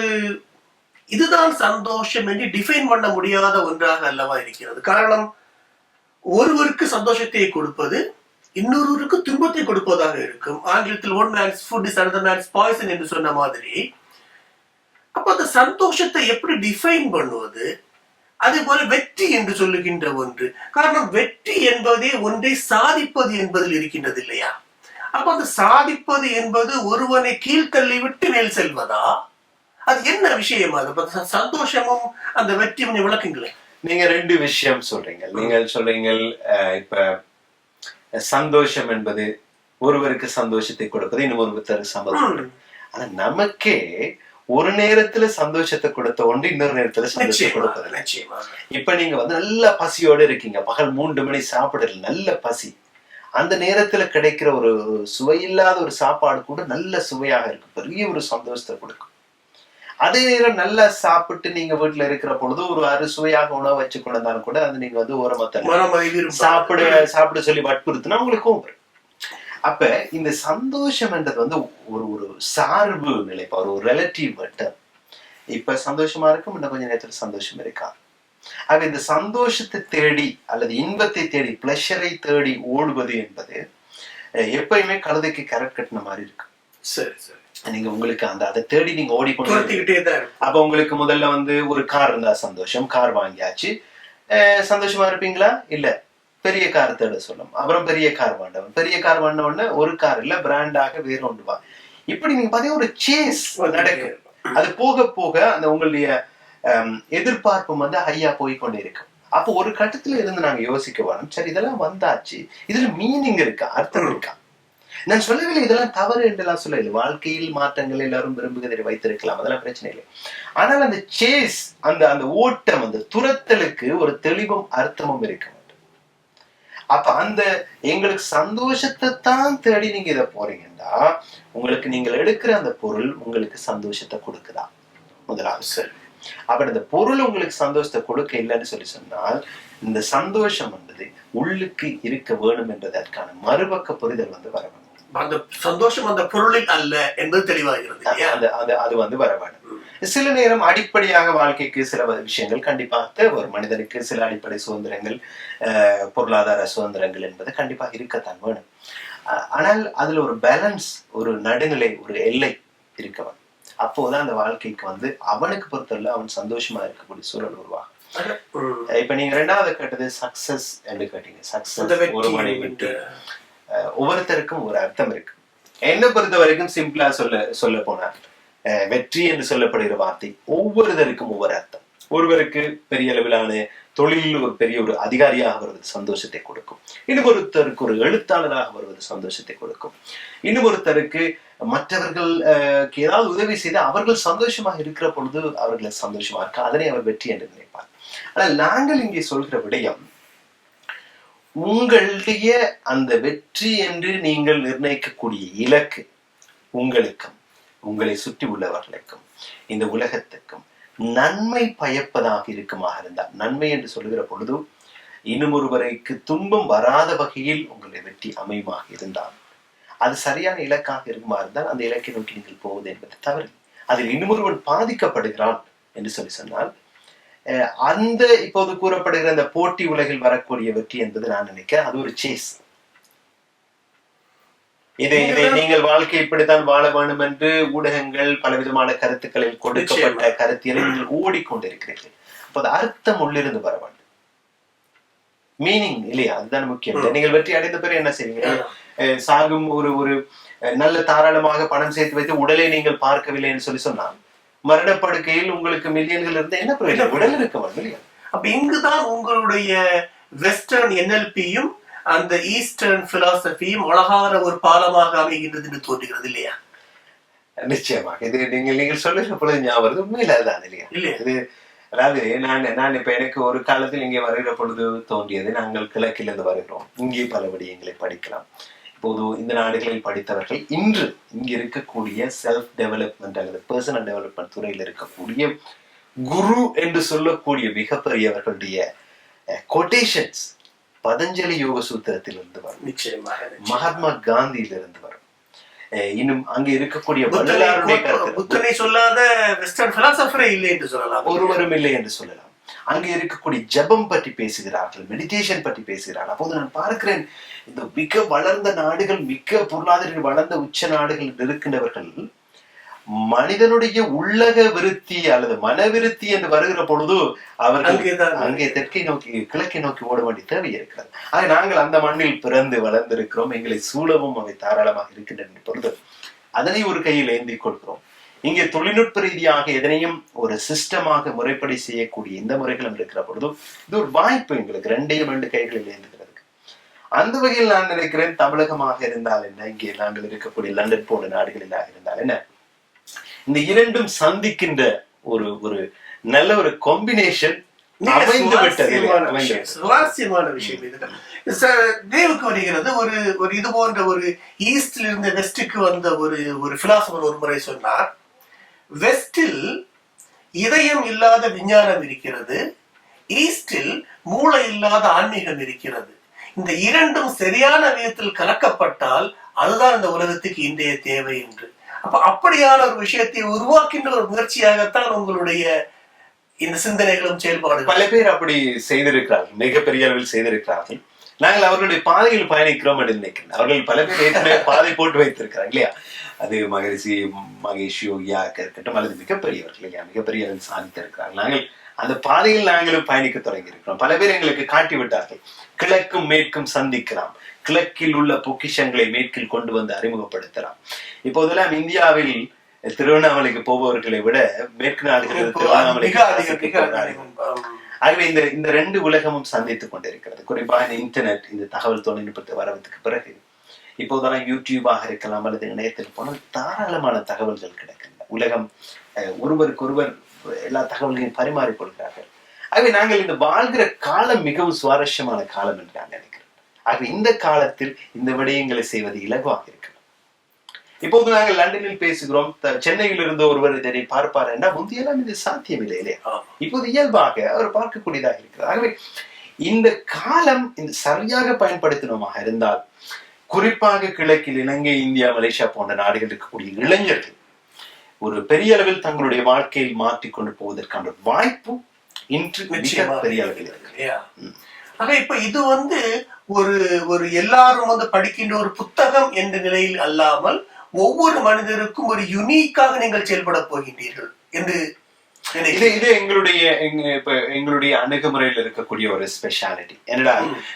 A: இதுதான் சந்தோஷம் என்று டிஃபைன் பண்ண முடியாத ஒன்றாக அல்லவா இருக்கிறது. காரணம், ஒருவருக்கு சந்தோஷத்தை கொடுப்பது இன்னொருவருக்கு துன்பத்தை கொடுப்பதாக இருக்கும். ஆங்கிலத்தில் one man's food is another man's poison என்று சொன்ன மாதிரி, அப்ப அந்த சந்தோஷத்தை எப்படி டிஃபைன் பண்ணுவது? அதே போல வெற்றி என்று சொல்லுகின்ற ஒன்று, காரணம் வெற்றி என்பதே ஒன்றை சாதிப்பது என்பதில் இருக்கின்றது இல்லையா? அப்ப அந்த சாதிப்பது என்பது ஒருவனை கீழ்த்தள்ளி விட்டு மேல் செல்வதா? அது என்ன விஷயம்? அது சந்தோஷமும் அந்த வெற்றியும் விளக்குங்களேன்.
B: நீங்க ரெண்டு விஷயம் சொல்றீங்க. நீங்கள் சொல்றீங்க இப்ப சந்தோஷம் என்பது ஒருவருக்கு சந்தோஷத்தை கொடுப்பது, இன்னொருத்தருக்கு சந்தோஷம். ஆனா நமக்கே ஒரு நேரத்துல சந்தோஷத்தை கொடுத்த ஒன்று இன்னொரு நேரத்துல சந்தோஷம் கொடுப்பது. இப்ப நீங்க நல்ல பசியோட இருக்கீங்க, பகல் 3 மணி சாப்பிடல, நல்ல பசி. அந்த நேரத்துல கிடைக்கிற ஒரு சுவையில்லாத ஒரு சாப்பாடு கூட நல்ல சுவையாக இருக்கும், பெரிய ஒரு சந்தோஷத்தை கொடுக்கும். அதே நேரம் நல்லா சாப்பிட்டு நீங்க வீட்டுல இருக்கிற பொழுது ஒரு அறுசுவையாக உணவு வச்சு கொண்டாலும் கூட அது நீங்க வந்து ஓரமா சாப்பிட சொல்லி வற்புறுத்தினா உங்களுக்கு வரும். அப்ப இந்த சந்தோஷம் என்றது வந்து ஒரு ஒரு சார்பு நிலைப்பா, ஒரு ரிலேட்டிவ் வட்டம். இப்ப சந்தோஷமா இருக்கும், இன்னும் கொஞ்ச நேரத்துல சந்தோஷம் இருக்கா. ஆக இந்த சந்தோஷத்தை தேடி அல்லது இன்பத்தை தேடி, பிளஷரை தேடி ஓடுவது என்பது எப்பயுமே கழுதைக்கு கரெக்ட் கட்டின மாதிரி இருக்கு.
A: சரி சரி.
B: நீங்க உங்களுக்கு அந்த அதை தேடி நீங்க ஓடிக்கொண்டு அப்ப உங்களுக்கு முதல்ல வந்து ஒரு கார் இருந்தா சந்தோஷம், கார் வாங்கியாச்சு, சந்தோஷமா இருப்பீங்களா? இல்ல, பெரிய கார் தேட சொல்லும். அப்புறம் பெரிய கார் வாண்டவன், பெரிய கார் வாண்ட உடனே ஒரு கார் இல்ல பிராண்டாக வேற ஒன்று வா. இப்படி நீங்க பாத்தீங்கன்னா ஒரு சேஸ் நடக்கும். அது போக போக அந்த உங்களுடைய எதிர்பார்ப்பும் வந்து ஹையா போய்கொண்டே இருக்கும். அப்போ ஒரு கட்டத்துல இருந்து நாங்க யோசிக்க வேணும், சரி இதெல்லாம் வந்தாச்சு, இதுல மீனிங் இருக்கா, அர்த்தம் இருக்கா? நான் சொல்லவில்லை இதெல்லாம் தவறு என்றெல்லாம் சொல்லவில்லை. வாழ்க்கையில் மாற்றங்கள் எல்லாரும் விரும்புவதை வைத்திருக்கலாம், அதெல்லாம் பிரச்சனை இல்லை. ஆனால் அந்த சேஸ், அந்த அந்த ஓட்டம், அந்த துரத்தலுக்கு ஒரு தெளிவும் அர்த்தமும் இருக்க வேண்டும். அப்ப அந்த எங்களுக்கு சந்தோஷத்தை தான் தேடி நீங்க இதை போறீங்கன்னா, உங்களுக்கு நீங்கள் எடுக்கிற அந்த பொருள் உங்களுக்கு சந்தோஷத்தை கொடுக்குதா? முதலாவது சரி. அப்ப இந்த பொருள் உங்களுக்கு சந்தோஷத்தை கொடுக்க இல்லைன்னு சொல்லி சொன்னால், இந்த சந்தோஷம் வந்தது உள்ளுக்கு இருக்க வேணும் என்பதற்கான மறுபக்க புரிதல் வந்து வர வேண்டும்.
A: அந்த சந்தோஷம் அந்த பொருளில் அல்ல என்பது தெளிவாகிறது.
B: அது வந்து வர வேண்டும். சில நேரம் அடிப்படையாக வாழ்க்கைக்கு சில விஷயங்கள் கண்டிப்பாக ஒரு மனிதனுக்கு சில அடிப்படை சுதந்திரங்கள், பொருளாதார சுதந்திரங்கள் என்பது கண்டிப்பாக இருக்கத்தான் வேணும். ஆனால் அதுல ஒரு பேலன்ஸ், ஒரு நடுநிலை, ஒரு எல்லை இருக்கவன். அப்போதான் அந்த வாழ்க்கைக்கு வந்து அவனுக்கு பொறுத்தவரை அவன் சந்தோஷமா இருக்கக்கூடிய சூழல் உருவாகும். இப்ப நீங்க ரெண்டாவது கேட்டது சக்சஸ் என்று கேட்டீங்க. சக்சஸ் ஒரு மணி விட்டு ஒவ்வொருத்தருக்கும் ஒரு அர்த்தம் இருக்கு. என்ன பொறுத்த வரைக்கும் சிம்பிளா சொல்ல போனா, வெற்றி என்று சொல்லப்படுகிற வார்த்தை ஒவ்வொருத்தருக்கும் ஒவ்வொரு அர்த்தம். ஒருவருக்கு பெரிய அளவிலான தொழிலில் ஒரு பெரிய ஒரு அதிகாரியாக வருவது சந்தோஷத்தை கொடுக்கும். இன்னொருத்தருக்கு ஒரு எழுத்தாளராக வருவது சந்தோஷத்தை கொடுக்கும். இன்னொருத்தருக்கு மற்றவர்கள் ஏதாவது உதவி செய்து அவர்கள் சந்தோஷமாக இருக்கிற பொழுது அவர்களை சந்தோஷமா இருக்க, அதனை அவர் வெற்றி என்று நினைப்பார். ஆனால் நாங்கள் இங்கே சொல்கிற விடயம், உங்களுடைய அந்த வெற்றி என்று நீங்கள் நிர்ணயிக்கக்கூடிய இலக்கு உங்களுக்கும் உங்களை சுற்றி உள்ளவர்களுக்கும் இந்த உலகத்துக்கும் நன்மை பயப்பதாக இருக்குமாக இருந்தால், நன்மை என்று சொல்லுகிற பொழுது இன்னும் ஒருவருக்கு துன்பம் வராத வகையில் உங்களுடைய வெற்றி அமையுமாக இருந்தால், அது சரியான இலக்காக இருக்குமா இருந்தால் அந்த இலக்கை நோக்கி நீங்கள் போவது என்பது தவறு. அதில் இன்னொருவன் பாதிக்கப்படுகிறான் என்று சொன்னால், அந்த இப்போது கூறப்படுகிற அந்த போட்டி உலகில் வரக்கூடிய வெற்றி என்பது நான் நினைக்கிறேன் அது ஒரு சேஸ். இதை நீங்கள் வாழ்க்கை இப்படித்தான் வாழ வேண்டும் என்று ஊடகங்கள் பலவிதமான கருத்துக்களில் கொடுக்கப்பட்ட கருத்தியலை நீங்கள் ஓடிக்கொண்டிருக்கிறீர்கள். அப்போ அது அர்த்தம் உள்ளிருந்து வர வேண்டும், மீனிங் இல்லையா? அதுதான் முக்கியம். நீங்கள் வெற்றி அடைந்த பிறகு என்ன செய்வீங்க? சாகும் ஒரு நல்ல தாராளமாக பணம் சேர்த்து வைத்து உடலை நீங்கள் பார்க்கவில்லை என்று சொன்னால், மரணப்படுக்கையில் உங்களுக்கு மில்லியன்கள் இருந்து என்ன பிரயோஜனம்? உடல் இருக்க வேண்டும் இல்லையா?
A: அப்ப இங்குதான் உங்களுடைய வெஸ்டர்ன் NLPயும் அந்த ஈஸ்டர்ன் பிலாசபியும் அழகான ஒரு பாலமாக அமைகின்றது என்று தோன்றுகிறது இல்லையா?
B: நிச்சயமாக. இது நீங்கள் சொல்லுகிற பொழுது ஞாபகம் உண்மையில அதுதான் இல்லையா? இது அதாவது நான் இப்ப எனக்கு ஒரு காலத்தில் இங்கே வருகிற பொழுது தோன்றியது, நாங்கள் கிழக்கிலிருந்து வருகிறோம், இங்கே பல விடயங்களை படிக்கலாம். இப்போது இந்த நாடுகளில் படித்தவர்கள் இன்று இங்க இருக்கக்கூடிய செல்ஃப் டெவலப்மெண்ட் அல்லது பர்சனல் டெவலப்மெண்ட் துறையில் இருக்கக்கூடிய குரு என்று சொல்லக்கூடிய மிகப்பெரியவர்களுடைய கொட்டேஷன்ஸ் பதஞ்சலி யோக சூத்திரத்திலிருந்து வரும்,
A: நிச்சயமாக
B: மகாத்மா காந்தியிலிருந்து வரும், இன்னும் அங்க இருக்கக்கூடிய
A: புத்தனை சொல்லாத வெஸ்டர்ன் பிலாசபரே இல்லை என்று சொல்லலாம்,
B: ஒருவரும் இல்லை என்று சொல்லலாம். அங்க இருக்கக்கூடிய ஜபம் பற்றி பேசுகிறார்கள், மெடிடேஷன் பற்றி பேசுகிறார்கள். அப்போது நான் பார்க்கிறேன், இந்த மிக வளர்ந்த நாடுகள், மிக பொருளாதார வளர்ந்த உச்ச நாடுகள் இருக்கின்றவர்கள் மனிதனுடைய உள்ளக விருத்தி அல்லது மனவிருத்தி என்று வருகிற பொழுது அவர்கள் அங்கே தெற்கை நோக்கி கிழக்கை நோக்கி ஓட வேண்டிய தேவை இருக்கிறது. ஆக நாங்கள் அந்த மண்ணில் பிறந்து வளர்ந்திருக்கிறோம், எங்களை சூழவும் அவை தாராளமாக இருக்கின்றன பொழுது அதனை ஒரு கையில் ஏந்தி கொள்கிறோம். இங்கே தொழில்நுட்ப ரீதியாக எதனையும் ஒரு சிஸ்டமாக முறைப்படி செய்யக்கூடிய இந்த முறைகளும் இருக்கிற பொழுது இது ஒரு வாய்ப்பு எங்களுக்கு ரெண்டு கைகளில் ஏந்துகிறதுக்கு. அந்த வகையில் நான் நினைக்கிறேன், தமிழகமாக இருந்தால் என்ன, இங்கே நாங்கள் இருக்கக்கூடிய லண்டன் போன்ற நாடுகளிலாக இருந்தால் என்ன, இந்த இரண்டும் சந்திக்கின்ற ஒரு நல்ல ஒரு காம்பினேஷன் அமைந்து விட்டது.
A: சுவாரஸ்யமான விஷயம் இது. தேவுக்கு வருகிறது ஒரு இது போன்ற ஒரு ஈஸ்ட்ல இருந்து வெஸ்டுக்கு வந்த ஒரு பிலாசபர் ஒரு முறை சொன்னார், வெஸ்டில் இதயம் இல்லாத விஞ்ஞானம் இருக்கிறது, ஈஸ்டில் மூளை இல்லாத ஆன்மீகம் இருக்கிறது. இந்த இரண்டும் சரியான விதத்தில் கலக்கப்பட்டால் அதுதான் இந்த உலகத்துக்கு இன்றைய தேவை என்று. அப்ப அப்படியான ஒரு விஷயத்தை உருவாக்கின்ற ஒரு முயற்சியாகத்தான் உங்களுடைய இந்த சிந்தனைகளும் செயல்பாடுகள்.
B: பல பேர் அப்படி செய்திருக்கிறார்கள், மிகப்பெரிய அளவில் செய்திருக்கிறார்கள். நாங்கள் அவர்களுடைய பாதையில் பயணிக்கிறோம் என்று நினைக்கிறேன். அவர்கள் பல பேர் ஏற்கனவே பாதை போட்டு வைத்திருக்கிறாங்க இல்லையா? அது மகரிஷி மகேஷ் யோகியாக இருக்கட்டும், அல்லது மிகப்பெரியவர்கள் இல்லையா, மிகப்பெரிய அளவில் சாதித்திருக்கிறார்கள். நாங்கள் அந்த பாதையில் நாங்களும் பயணிக்க தொடங்கி இருக்கிறோம். பல பேர் எங்களுக்கு காட்டி விட்டார்கள், கிழக்கும் மேற்கும் சந்திக்கலாம், கிழக்கில் உள்ள பொக்கிஷங்களை மேற்கில் கொண்டு வந்து அறிமுகப்படுத்தலாம். இப்போதெல்லாம் இந்தியாவில் திருவண்ணாமலைக்கு போபவர்களை விட மேற்கு நாடுகளில் திருவண்ணாமலைக்கு. ஆகவே இந்த ரெண்டு உலகமும் சந்தித்துக் கொண்டிருக்கிறது. குறிப்பாக இந்த இன்டர்நெட், இந்த தகவல் தொழில்நுட்பத்தை வரவுக்கு பிறகு இப்போதெல்லாம் யூடியூபாக இருக்கலாம் அல்லது இணையத்தில் போனால் தாராளமான தகவல்கள் கிடைக்கின்றன. உலகம் ஒருவருக்கொருவர் எல்லா தகவல்களையும் பரிமாறிக்கொள்கிறார்கள். ஆகவே நாங்கள் இந்த வாழ்கிற காலம் மிகவும் சுவாரஸ்யமான காலம் என்று நான் நினைக்கிறேன். ஆகவே இந்த காலத்தில் இந்த விடயங்களை செய்வது இலகுவாக இருக்கிறது. இப்போது நாங்கள் லண்டனில் பேசுகிறோம், சென்னையில் இருந்து ஒருவர் இதனை பார்ப்பார் என்றால் முந்தையெல்லாம் இது சாத்தியமில்லை இல்லையா? இப்போது இயல்பாக அவர் பார்க்கக்கூடியதாக இருக்கிறது. ஆகவே இந்த காலம் இந்த சரியாக பயன்படுத்தினோமாக இருந்தால், குறிப்பாக கிழக்கில் இலங்கை, இந்தியா, மலேசியா போன்ற நாடுகள் இருக்கக்கூடிய இளைஞர்கள் ஒரு பெரிய அளவில் தங்களுடைய வாழ்க்கையில் மாற்றிக்கொண்டு போவதற்கான வாய்ப்பு இன்று பெரிய அளவில் இருக்கு.
A: ஆக இப்ப இது ஒரு எல்லாரும் படிக்கின்ற ஒரு புத்தகம் என்ற நிலையில் அல்லாமல் ஒவ்வொரு மனிதருக்கும் ஒரு யுனிக்காக நீங்கள் செயல்பட போகின்றீர்கள் என்று
B: இது எங்களுடைய அணுகுமுறையில் இருக்கக்கூடிய ஒரு ஸ்பெஷாலிட்டி. என்னடா,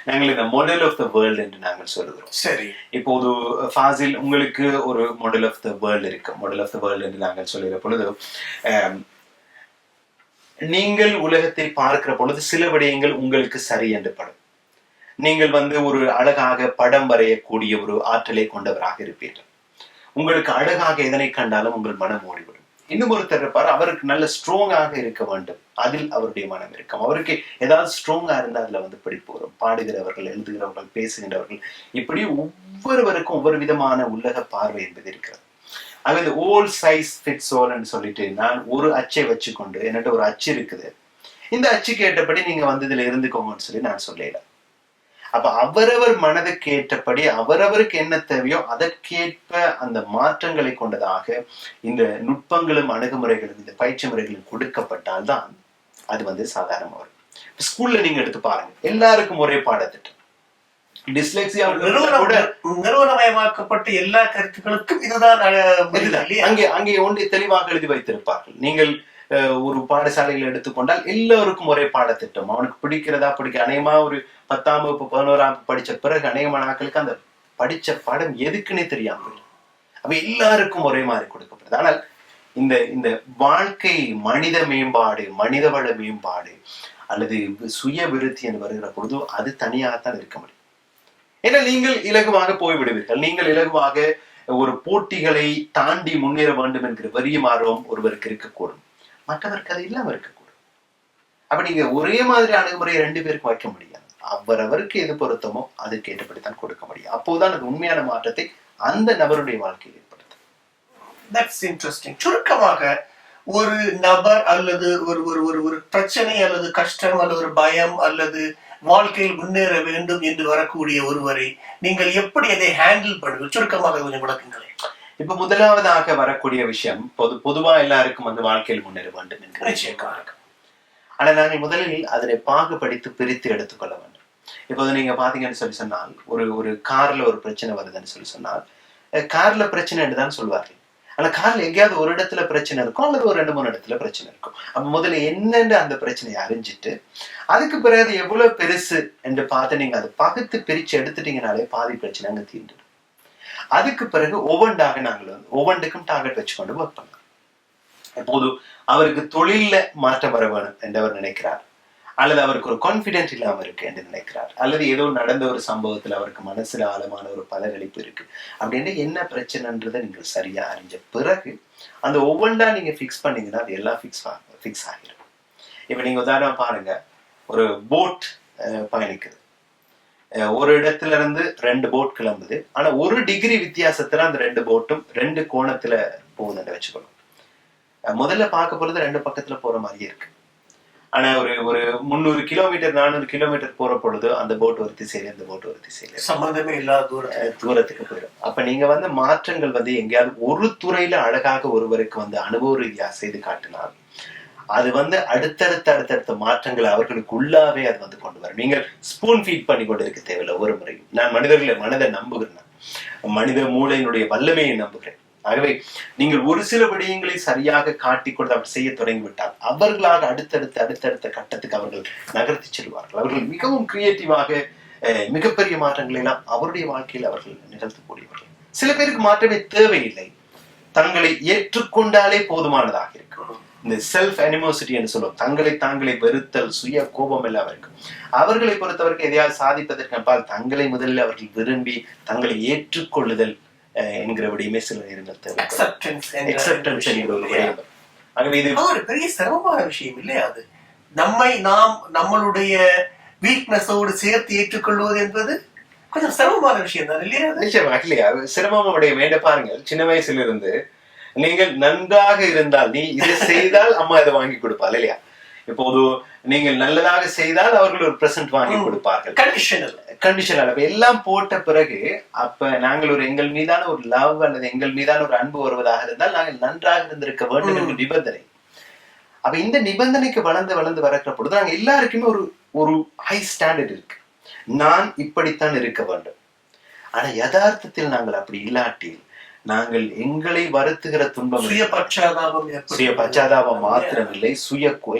B: நாங்கள் இந்த மாடல் ஆஃப் த வேர்ல்ட் என்று நாங்கள் சொல்லுகிறோம்.
A: சரி,
B: இப்போது ஃபாசில் உங்களுக்கு ஒரு மாடல் ஆஃப் த வேர்ல்ட் இருக்கு. மாடல் ஆஃப் த வேர்ல்ட் என்று நாங்கள் சொல்லுகிற பொழுது, நீங்கள் உலகத்தை பார்க்கிற பொழுது சில விடயங்கள் உங்களுக்கு சரி என்று படும். நீங்கள் ஒரு அழகாக படம் வரையக்கூடிய ஒரு ஆற்றலை கொண்டவராக இருப்பீர்கள். உங்களுக்கு அழகாக எதனை கண்டாலும் உங்கள் மனம் ஓடிவிடும். இன்னும் ஒருத்தர் இருப்பார், அவருக்கு நல்ல ஸ்ட்ராங்காக இருக்க வேண்டும், அதில் அவருடைய மனம் இருக்கும். அவருக்கு ஏதாவது ஸ்ட்ராங்கா இருந்தா அதுல பிடிப்பு வரும். பாடுகிறவர்கள், எழுதுகிறவர்கள், பேசுகின்றவர்கள், இப்படி ஒவ்வொருவருக்கும் ஒவ்வொரு விதமான உலக பார்வை என்பது இருக்கிறது. அது ஓல் சைஸ் ஃபிட்ஸ் ஆல் சொல்லிட்டு, நான் ஒரு அச்சை வச்சுக்கொண்டு, என்னட்ட ஒரு அச்சு இருக்குது, இந்த அச்சு கேட்டபடி நீங்க இதுல இருந்துக்கோங்கன்னு சொல்லி நான் சொல்லல. அப்ப அவரவர் மனதுக்கு ஏற்றபடி அவரவருக்கு என்ன தேவையோ அதற்கேற்ப அந்த மாற்றங்களை கொண்டதாக இந்த நுட்பங்களும் அணுகுமுறைகளும் இந்த பயிற்சி முறைகளும் கொடுக்கப்பட்டால்தான் அது சாதாரணமா வரும். ஸ்கூல்ல நீங்க எடுத்து பாருங்க, எல்லாருக்கும் ஒரே பாடத்திட்டம். டிஸ்லெக்சியா
A: நிறுவனமயமாக்கப்பட்ட எல்லா கருத்துக்களுக்கும் இதுதான்
B: அங்கே ஒன்றை தெளிவாக எழுதி வைத்திருப்பார்கள். நீங்கள் ஒரு பாடசாலையில் எடுத்துக்கொண்டால் எல்லோருக்கும் ஒரே பாடத்திட்டம். அவனுக்கு பிடிக்கிறதா அநேகமா ஒரு 10ஆம் வகுப்பு 11ஆம் வகுப்பு படிச்ச பிறகு அநேகமான நாட்களுக்கு அந்த படிச்ச பாடம் எதுக்குன்னே தெரியாம, அப்ப எல்லாருக்கும் ஒரே மாதிரி கொடுக்கப்படுது. ஆனால் இந்த வாழ்க்கை மனித மேம்பாடு, மனிதவள மேம்பாடு அல்லது சுய விருத்தி என்று வருகிற பொழுது அது தனியாகத்தான் இருக்க முடியும். ஏன்னா நீங்கள் இலகுவாக போய்விடுவீர்கள். நீங்கள் இலகுவாக ஒரு போட்டிகளை தாண்டி முன்னேற வேண்டும் என்கிற வரிய ஆர்வம் ஒருவருக்கு இருக்கக்கூடும், மற்றவருக்கு அது இல்லாம இருக்கக்கூடும். அப்ப நீங்க ஒரே மாதிரி அணுகுமுறையை 2 பேருக்கும் வைக்க முடியாது. அவரவருக்கு எது பொருத்தமோ அது கேட்டபடித்தான் கொடுக்க முடியும். அப்போதான் அது உண்மையான மாற்றத்தை அந்த நபருடைய வாழ்க்கையில் ஏற்படுத்தும்.
A: That's interesting. சுருக்கமாக ஒரு நபர் அல்லது ஒரு பிரச்சனை அல்லது கஷ்டம் அல்லது ஒரு பயம் அல்லது வாழ்க்கையில் முன்னேற வேண்டும் என்று வரக்கூடிய ஒருவரை நீங்கள் எப்படி அதை ஹேண்டில் பண்ணுவீங்க? சுருக்கமாக கொஞ்சம் விளக்குங்களேன்.
B: இப்ப முதலாவதாக வரக்கூடிய விஷயம், பொதுவா எல்லாருக்கும் வாழ்க்கையில் முன்னேற வேண்டும் என்கிற விஷயம். ஆனா நாங்கள் முதலில் அதனை பாகுபடித்து பிரித்து எடுத்துக்கொள்ள வேண்டும். இப்போது நீங்க பாத்தீங்கன்னு சொல்லி சொன்னால், ஒரு கார்ல ஒரு பிரச்சனை வருதுன்னு சொல்லி சொன்னால், கார்ல பிரச்சனை என்றுதான் சொல்வார்கள். ஆனா கார்ல எங்கேயாவது ஒரு இடத்துல பிரச்சனை இருக்கும் அல்லது ஒரு 2-3 இடத்துல பிரச்சனை இருக்கும். அப்ப முதல்ல என்னென்று அந்த பிரச்சனையை அறிஞ்சிட்டு அதுக்கு பிறகு எவ்வளவு பெருசு என்று பார்த்து நீங்க அதை பகுத்து பிரிச்சு எடுத்துட்டீங்கனாலே பாதி பிரச்சனை அங்க தீர்ந்துடும். அதுக்கு பிறகு ஒவ்வொன்றாக நாங்கள் ஒவ்வொன்றுக்கும் டார்கெட் வச்சுக்கொண்டு ஒர்க் பண்ணலாம். இப்போது அவருக்கு தொழில மாற்றம் வர வேணும் என்று அவர் நினைக்கிறார், அல்லது அவருக்கு ஒரு கான்பிடென்ட் இல்லாம இருக்கு என்று நினைக்கிறார், அல்லது ஏதோ நடந்த ஒரு சம்பவத்துல அவருக்கு மனசுல ஆழமான ஒரு பலரளிப்பு இருக்கு அப்படின்னு என்ன பிரச்சனைன்றதை நீங்கள் சரியா அறிஞ்ச பிறகு அந்த ஒவ்வொன்றா நீங்க பிக்ஸ் பண்ணீங்கன்னா அது எல்லாம் பிக்ஸ் ஆகிடும். இப்ப நீங்க உதாரணம் பாருங்க, ஒரு போட் பயணிக்குது. ஒரு இடத்துல இருந்து 2 போட் கிளம்புது. ஆனா 1 டிகிரி வித்தியாசத்துல அந்த 2 போட்டும் 2 கோணத்துல போகுதுன்னு வச்சுக்கணும். முதல்ல பார்க்க போறது 2 பக்கத்துல போற மாதிரியே இருக்கு. ஆனா ஒரு 300 கிலோமீட்டர் 400 கிலோமீட்டர் போற பொழுது அந்த போட் ஒரு திசையில, இந்த போட் ஒரு திசையில,
A: சம்பந்தமே இல்லாத
B: தூரத்துக்கு போயிடும். அப்ப நீங்க மாற்றங்கள் எங்கேயாவது ஒரு துறையில அழகாக ஒருவருக்கு அனுபவ ரீதியா செய்து காட்டினால் அது அடுத்தடுத்த மாற்றங்களை அவர்களுக்கு உள்ளாவே அது கொண்டு வரும். நீங்கள் ஸ்பூன் ஃபீட் பண்ணி கொண்டு இருக்க தேவையில்லை. ஒவ்வொரு முறையும் நான் மனிதை நம்புகிறேன், மனித மூளையினுடைய வல்லமையை நம்புகிறேன். ஆகவே நீங்கள் ஒரு சில விடயங்களை சரியாக காட்டிக் கொண்டு அவர் செய்ய தொடங்கிவிட்டால் அவர்களாக அடுத்தடுத்த கட்டத்துக்கு அவர்கள் நகர்த்தி செல்வார்கள். அவர்கள் மிகவும் கிரியேட்டிவாக மிகப்பெரிய மாற்றங்களை எல்லாம் அவருடைய வாழ்க்கையில் அவர்கள் நிகழ்த்தக்கூடியவர்கள். சில பேருக்கு மாற்றமே தேவையில்லை, தங்களை ஏற்றுக்கொண்டாலே போதுமானதாக இருக்கும். இந்த செல்ஃப் அனிமோசிட்டி என்று சொல்லுவோம், தங்களை தாங்களே வெறுத்தல், சுய கோபம் எல்லாம் இருக்கும். அவர்களை பொறுத்தவரைக்கும் எதையாவது சாதிப்பதற்கு அப்பால் தங்களை முதலில் அவர்கள் விரும்பி தங்களை ஏற்றுக்கொள்ளுதல் என்கிற விடயமே சில நேரங்கள் தேவை. ஆகவே இது
A: ஒரு பெரிய சிரமமான விஷயம் இல்லையா? அது நம்மளுடைய வீக்னஸோடு சேர்த்து ஏற்றுக்கொள்வது என்பது கொஞ்சம் சிரமமான விஷயம் தான் இல்லையா?
B: நிச்சயமா இல்லையா? சிரமமுடைய வேண்ட பாருங்கள், சின்ன வயசுல இருந்து நீங்கள் நன்றாக இருந்தால் நீ இதை செய்தால் அம்மா இதை வாங்கி கொடுப்பாள் இல்லையா? இப்போது நீங்கள் நல்லதாக செய்தால் அவர்கள் ஒரு பிரசன்ட் வாங்கி கொடுப்பார்கள். கண்டிஷனல் எல்லாம் போட்ட பிறகு அப்ப நாங்கள் எங்கள் மீதான ஒரு லவ் அல்லது எங்கள் மீதான ஒரு அன்பு வருவதாக இருந்தால் நாங்கள் நன்றாக இருந்திருக்க வேண்டும் என்ற நிபந்தனை. அப்ப இந்த நிபந்தனைக்கு வளர்ந்து வரக்கிற பொழுது நாங்க எல்லாருக்குமே ஒரு ஹை ஸ்டாண்டர்ட் இருக்கு. நான் இப்படித்தான் இருக்க வேண்டும். ஆனா யதார்த்தத்தில் நாங்கள் அப்படி இல்லாட்டில் நாங்கள் எங்களை வருத்துகிற துன்பம், சுய பச்சாதாபம் மாத்திரமில்லை,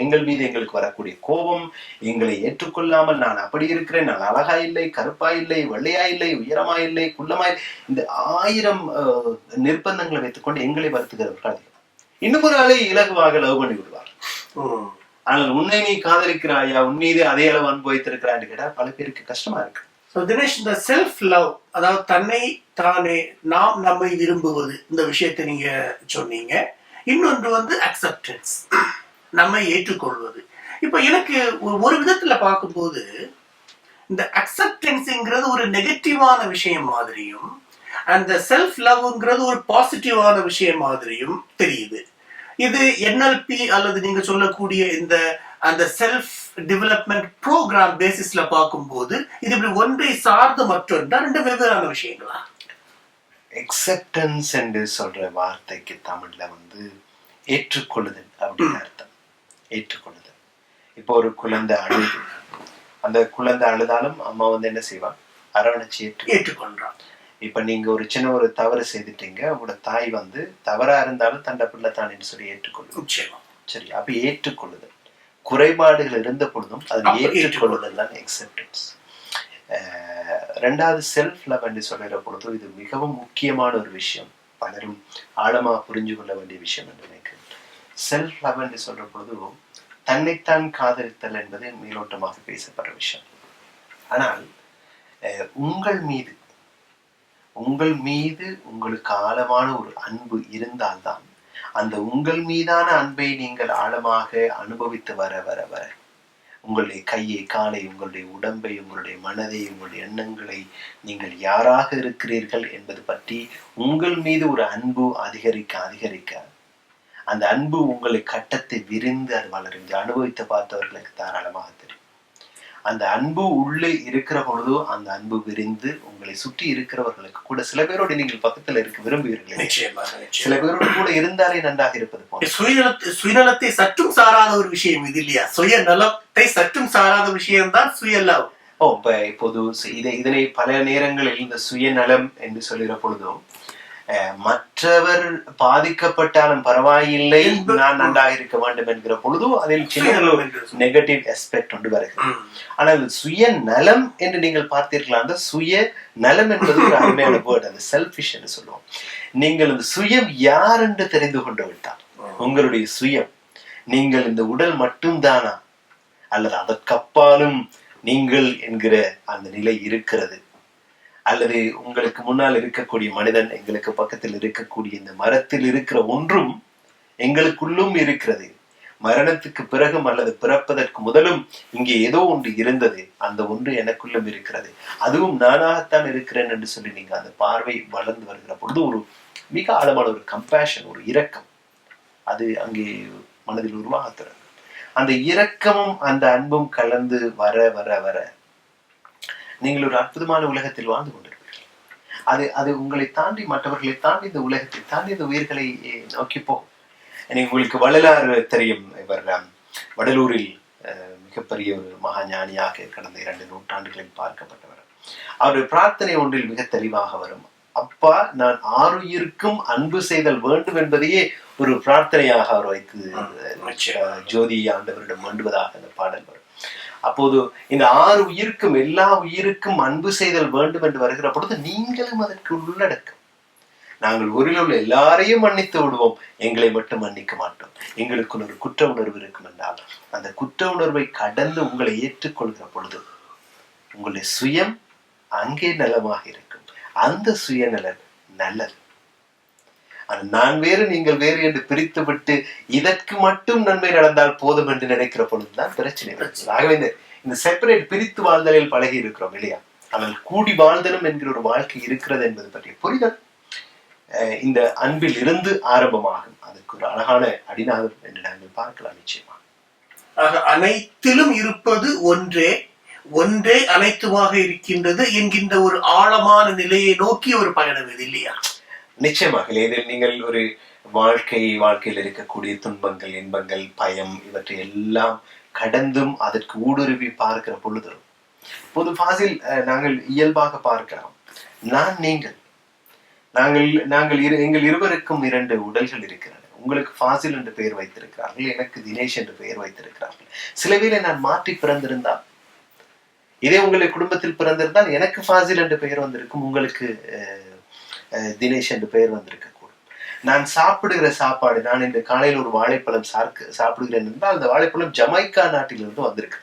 B: எங்கள் மீது எங்களுக்கு வரக்கூடிய கோபம், எங்களை ஏற்றுக்கொள்ளாமல் நான் அப்படி இருக்கிறேன், நான் அழகா இல்லை, கருப்பா இல்லை, வெள்ளையா இல்லை, உயரமா இல்லை, குள்ளமாய், இந்த 1000 நிர்பந்தங்களை வைத்துக்கொண்டு எங்களை வருத்துகிறவர்கள் அதிகம். இன்னும் ஒரு ஆளை இலகுவாக லவ் பண்ணி விடுவார். ஆனால் உன்னை நீ காதலிக்கிறாயா, உன் மீது அதே அளவு அன்பு வைத்திருக்கிறான்னு கேட்டா பல பேருக்கு கஷ்டமா இருக்கு.
A: தினேஷ், இந்த செல்ஃப் லவ், அதாவது தன்னை தானே நம்மை விரும்புவது, இந்த விஷயத்தை நீங்க சொன்னீங்க. இன்னொன்று அக்செப்டன்ஸ், நம்மை ஏற்றுக்கொள்வது. இப்ப எனக்கு ஒரு விதத்துல பார்க்கும்போது இந்த அக்செப்டன்ஸ்ங்கிறது ஒரு நெகட்டிவான விஷயம் மாதிரியும், அந்த செல்ஃப் லவ்ங்கிறது ஒரு பாசிட்டிவான விஷயம் மாதிரியும் தெரியுது. இது NLP அல்லது நீங்க சொல்லக்கூடிய அந்த செல்ஃப் டெவலப்மெண்ட் ப்ரோக்ராம் பேசிஸ்ல பார்க்கும்போது இது இப்படி ஒன்றை சார்ந்த மற்றொன்றா, 2 வெவ்வேறான விஷயங்களா?
B: அக்செப்டன்ஸ் என்று சொல்ற வார்த்தைக்கு தமிழ்ல ஏற்றுக்கொள்ளுதல் அப்படின்னு அர்த்தம். ஏற்றுக்கொள்ளுதல். இப்போ ஒரு குழந்தை அழுது, அந்த குழந்தை அழுதாலும் அம்மா என்ன செய்வான்? அரவணைச்சு
A: ஏற்றுக்கொள்றான்.
B: இப்ப நீங்க ஒரு சின்ன ஒரு தவறு செய்துட்டீங்க, உங்களோட தாய் தவறா இருந்தாலும் தண்டை பிள்ளை தான் சொல்லி ஏற்றுக்கொள்ளும். சரி, அப்ப ஏற்றுக்கொள்ளுதல். குறைபாடுகள் இருந்த பொழுதும் அதை ஏற்றுக்கொள்ளுதல் தான் அக்செப்டன்ஸ். 2வது செல்ஃப் லவ் என்று சொல்கிற பொழுது இது மிகவும் முக்கியமான ஒரு விஷயம், பலரும் ஆழமா புரிஞ்சு கொள்ள வேண்டிய விஷயம் என்று நினைக்கிறேன். செல்ஃப் லவ் என்று சொல்ற பொழுது தன்னைத்தான் காதலித்தல் என்பது மேலோட்டமாக பேசப்படுற விஷயம். ஆனால் உங்கள் மீது உங்களுக்கு ஆழமான ஒரு அன்பு இருந்தால்தான் அந்த உங்கள் மீதான அன்பை நீங்கள் ஆழமாக அனுபவித்து வர வர வர உங்களுடைய கையை, காலை, உங்களுடைய உடம்பை, உங்களுடைய மனதை, உங்களுடைய எண்ணங்களை, நீங்கள் யாராக இருக்கிறீர்கள் என்பது பற்றி உங்கள் மீது ஒரு அன்பு அதிகரிக்க அந்த அன்பு உங்களை கட்டத்தை விரிந்து அது வளரும். அனுபவித்து பார்த்தவர்களுக்கு தாராளமாக தெரியும். அந்த அன்பு உள்ளே இருக்கிற பொழுதோ அந்த அன்பு விரிந்து உங்களை சுற்றி இருக்கிறவர்களுக்கு கூட, சில பேரோடு நீங்கள் பக்கத்துல இருக்க விரும்புவீர்கள், சில பேரோடு கூட இருந்தாலே நன்றாக இருப்பது போல.
A: சுயநலத்தை சற்றும் சாராத ஒரு விஷயம் இது இல்லையா? சுயநலத்தை சற்றும் சாராத விஷயம் தான் சுயலவ்.
B: இப்போது இதனை பல நேரங்களில் இந்த சுயநலம் என்று சொல்லுகிற பொழுதும் மற்றவர் பாதிக்கப்பட்டாலும் பரவாயில்லை, நான் நன்றாக இருக்க வேண்டும் என்கிற பொழுதும் அதில் சின்ன நெகட்டிவ் ஆஸ்பெக்ட் ஒன்று வருகிறது. ஆனால் சுயநலம் என்று நீங்கள் பார்த்தீர்களா, அந்த சுய நலம் என்பது ஒரு அருமையான வேர்ட், அந்த செல்ஃபிஷ் என்று சொல்லுவோம். நீங்கள் இந்த சுயம் யார் என்று தெரிந்து கொண்டு விட்டால், உங்களுடைய சுயம் நீங்கள் இந்த உடல் மட்டும்தானா அல்லது அதற்கப்பாலும் நீங்கள் என்கிற அந்த நிலை இருக்கிறது, அல்லது உங்களுக்கு முன்னால் இருக்கக்கூடிய மனிதன், எங்களுக்கு பக்கத்தில் இருக்கக்கூடிய இந்த மரத்தில் இருக்கிற ஒன்றும் எங்களுக்குள்ளும் இருக்கிறது, மரணத்துக்கு பிறகும் அல்லது பிறப்பதற்கு முதலும் இங்கே ஏதோ ஒன்று இருந்தது, அந்த ஒன்று எனக்குள்ளும் இருக்கிறது, அதுவும் நானாகத்தான் இருக்கிறேன் என்று சொல்லி நீங்க அந்த பார்வை வளர்ந்து வருகிற பொழுது ஒரு மிக ஆழமான ஒரு கம்பேஷன், ஒரு இரக்கம் அது அங்கே மனதில் உருவாகிறது. அந்த இரக்கமும் அந்த அன்பும் கலந்து வர வர வர நீங்கள் ஒரு அற்புதமான உலகத்தில் வாழ்ந்து கொண்டிருப்பீர்கள். அது அது உங்களை தாண்டி, மற்றவர்களை தாண்டி, இந்த உலகத்தை தாண்டி இந்த உயிர்களை நோக்கி போகும். உங்களுக்கு வள்ளலார் தெரியும். இவர் வடலூரில் மிகப்பெரிய ஒரு மகா ஞானியாக கடந்த 2 நூற்றாண்டுகளில் பார்க்கப்பட்டவர். அவருடைய பிரார்த்தனை ஒன்றில் மிக தெளிவாக வரும், அப்பா நான் ஆருயிருக்கும் அன்பு செய்தல் வேண்டும் என்பதையே ஒரு பிரார்த்தனையாக அவர் வைத்து ஜோதி ஆண்டவரிடம் வேண்டுவதாக அந்த பாடல் வரும். அப்போது இந்த 6 உயிருக்கும், எல்லா உயிருக்கும் அன்பு செய்தல் வேண்டும் என்று வருகிற பொழுது நீங்களும் அதற்கு உள்ளடக்கம். நாங்கள் ஊரில் உள்ள எல்லாரையும் மன்னித்து விடுவோம், எங்களை மட்டும் மன்னிக்க மாட்டோம். எங்களுக்கு ஒரு குற்ற உணர்வு இருக்கும் என்றால் அந்த குற்ற உணர்வை கடந்து உங்களை ஏற்றுக்கொள்கிற பொழுது உங்களுடைய சுயம் அங்கே நலமாக இருக்கும். அந்த சுயநலன் நல்லது. நான் வேறு நீங்கள் வேறு என்று பிரித்து விட்டு இதற்கு மட்டும் நன்மை நடந்தால் போதும் என்று நினைக்கிற பொழுதுதான் பிரச்சனை. ஆகவே இந்த செப்பரேட் பிரித்து வாழ்தலில் பழகி இருக்கிறோம் இல்லையா? ஆனால் கூடி வாழ்தலும் என்கிற ஒரு வாழ்க்கை இருக்கிறது என்பது பற்றிய புரிதல் இந்த அன்பில் இருந்து ஆரம்பமாகும். அதுக்கு ஒரு அழகான அடிநாதம் என்று நாங்கள் பார்க்கலாம் நிச்சயமா.
A: ஆக அனைத்திலும் இருப்பது ஒன்றே, ஒன்றே அனைத்துமாக இருக்கின்றது என்கின்ற ஒரு ஆழமான நிலையை நோக்கி ஒரு பயணம் இது இல்லையா?
B: நிச்சயமாக. இதில் நீங்கள் ஒரு வாழ்க்கையில் இருக்கக்கூடிய துன்பங்கள், இன்பங்கள், பயம் இவற்றை எல்லாம் கடந்தும் அதற்கு ஊடுருவி பார்க்கிற பொழுது பொது பாசில் நாங்கள் இயல்பாக பார்க்கலாம். எங்கள் இருவருக்கும் 2 உடல்கள் இருக்கிறது. உங்களுக்கு ஃபாசில் என்று பெயர் வைத்திருக்கிறார்கள், எனக்கு தினேஷ் என்று பெயர் வைத்திருக்கிறார்கள். சில வேளை நான் மாற்றி பிறந்திருந்தால், இதே உங்களை குடும்பத்தில் பிறந்திருந்தால் எனக்கு ஃபாசில் என்று பெயர் வந்திருக்கும், உங்களுக்கு தினேஷ் என்று பெயர் வந்திருக்க கூடும். நான் சாப்பிடுகிற சாப்பாடு, நான் இந்த காலையில் ஒரு வாழைப்பழம் சாப்பிடுகிறேன் என்றால் அந்த வாழைப்பழம் ஜமைக்கா நாட்டிலிருந்து வந்திருக்கு.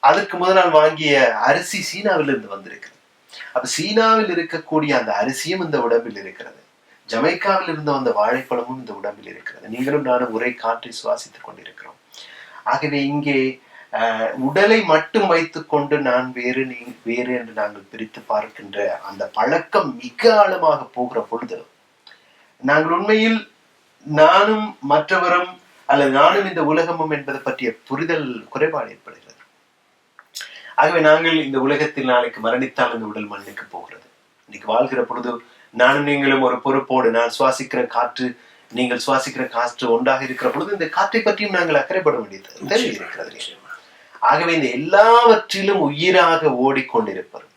B: அதுக்கு முதல் நாள் வாங்கிய அரிசி சீனாவிலிருந்து வந்திருக்கு. அப்ப சீனாவில் இருக்கக்கூடிய அந்த அரிசியும் இந்த உடம்பில் இருக்கிறது, ஜமைக்காவில் இருந்து வந்த வாழைப்பழமும் இந்த உடம்பில் இருக்கிறது. நீங்களும் நானும் ஒரே காற்றை சுவாசித்துக் கொண்டிருக்கிறோம். ஆகவே இங்கே உடலை மட்டும் வைத்துக் கொண்டு நான் வேறு நீ வேறு என்று நாங்கள் பிரித்து பார்க்கின்ற அந்த பழக்கம் மிக ஆழமாக போகிற பொழுது நாங்கள் உண்மையில் நானும் மற்றவரும் அல்லது நானும் இந்த உலகமும் என்பதை பற்றிய புரிதல் குறைபாடு ஏற்படுகிறது. ஆகவே நாங்கள் இந்த உலகத்தில் நாளைக்கு மரணித்தால் இந்த உடல் மண்ணுக்கு போகிறது. இன்னைக்கு வாழ்கிற பொழுது நானும் நீங்களும் ஒரு பொறுப்போடு, நான் சுவாசிக்கிற காற்று நீங்கள் சுவாசிக்கிற காற்று ஒன்றாக இருக்கிற பொழுது இந்த காற்றை பற்றியும் நாங்கள் அக்கறைப்பட வேண்டியது தேவை இருக்கிறது. ஆகவே இந்த எல்லாவற்றிலும் உயிராக ஓடிக்கொண்டிருப்பது,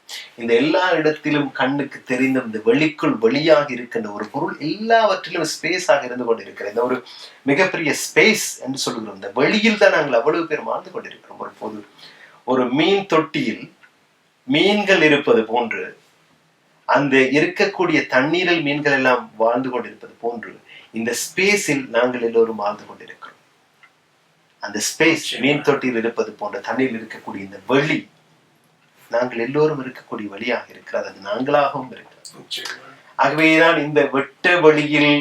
B: இந்த எல்லா இடத்திலும் கண்ணுக்கு தெரிந்த இந்த வெளிக்குள் வெளியாக இருக்கின்ற ஒரு பொருள் எல்லாவற்றிலும் ஸ்பேஸாக இருந்து கொண்டிருக்கிற இந்த ஒரு மிகப்பெரிய ஸ்பேஸ் என்று சொல்லுகிறோம். இந்த வெளியில் தான் நாங்கள் அவ்வளவு பேர் வாழ்ந்து கொண்டிருக்கிறோம். ஒரு பொது ஒரு மீன் தொட்டியில் மீன்கள் இருப்பது போன்று, அந்த இருக்கக்கூடிய தண்ணீரில் மீன்கள் எல்லாம் வாழ்ந்து கொண்டிருப்பது போன்று இந்த ஸ்பேஸில் நாங்கள் எல்லோரும் வாழ்ந்து கொண்டிருக்கிறோம். அந்த ஸ்பேஸ் மீன் தொட்டியில் இருப்பது போன்ற தண்ணீரில் இருக்கக்கூடிய இந்த வெளி நாங்கள் எல்லோரும் இருக்கக்கூடிய வழியாக இருக்கிறது. அது நாங்களாகவும் இருக்கிறது. ஆகவேதான் இந்த வெட்ட வெளியில்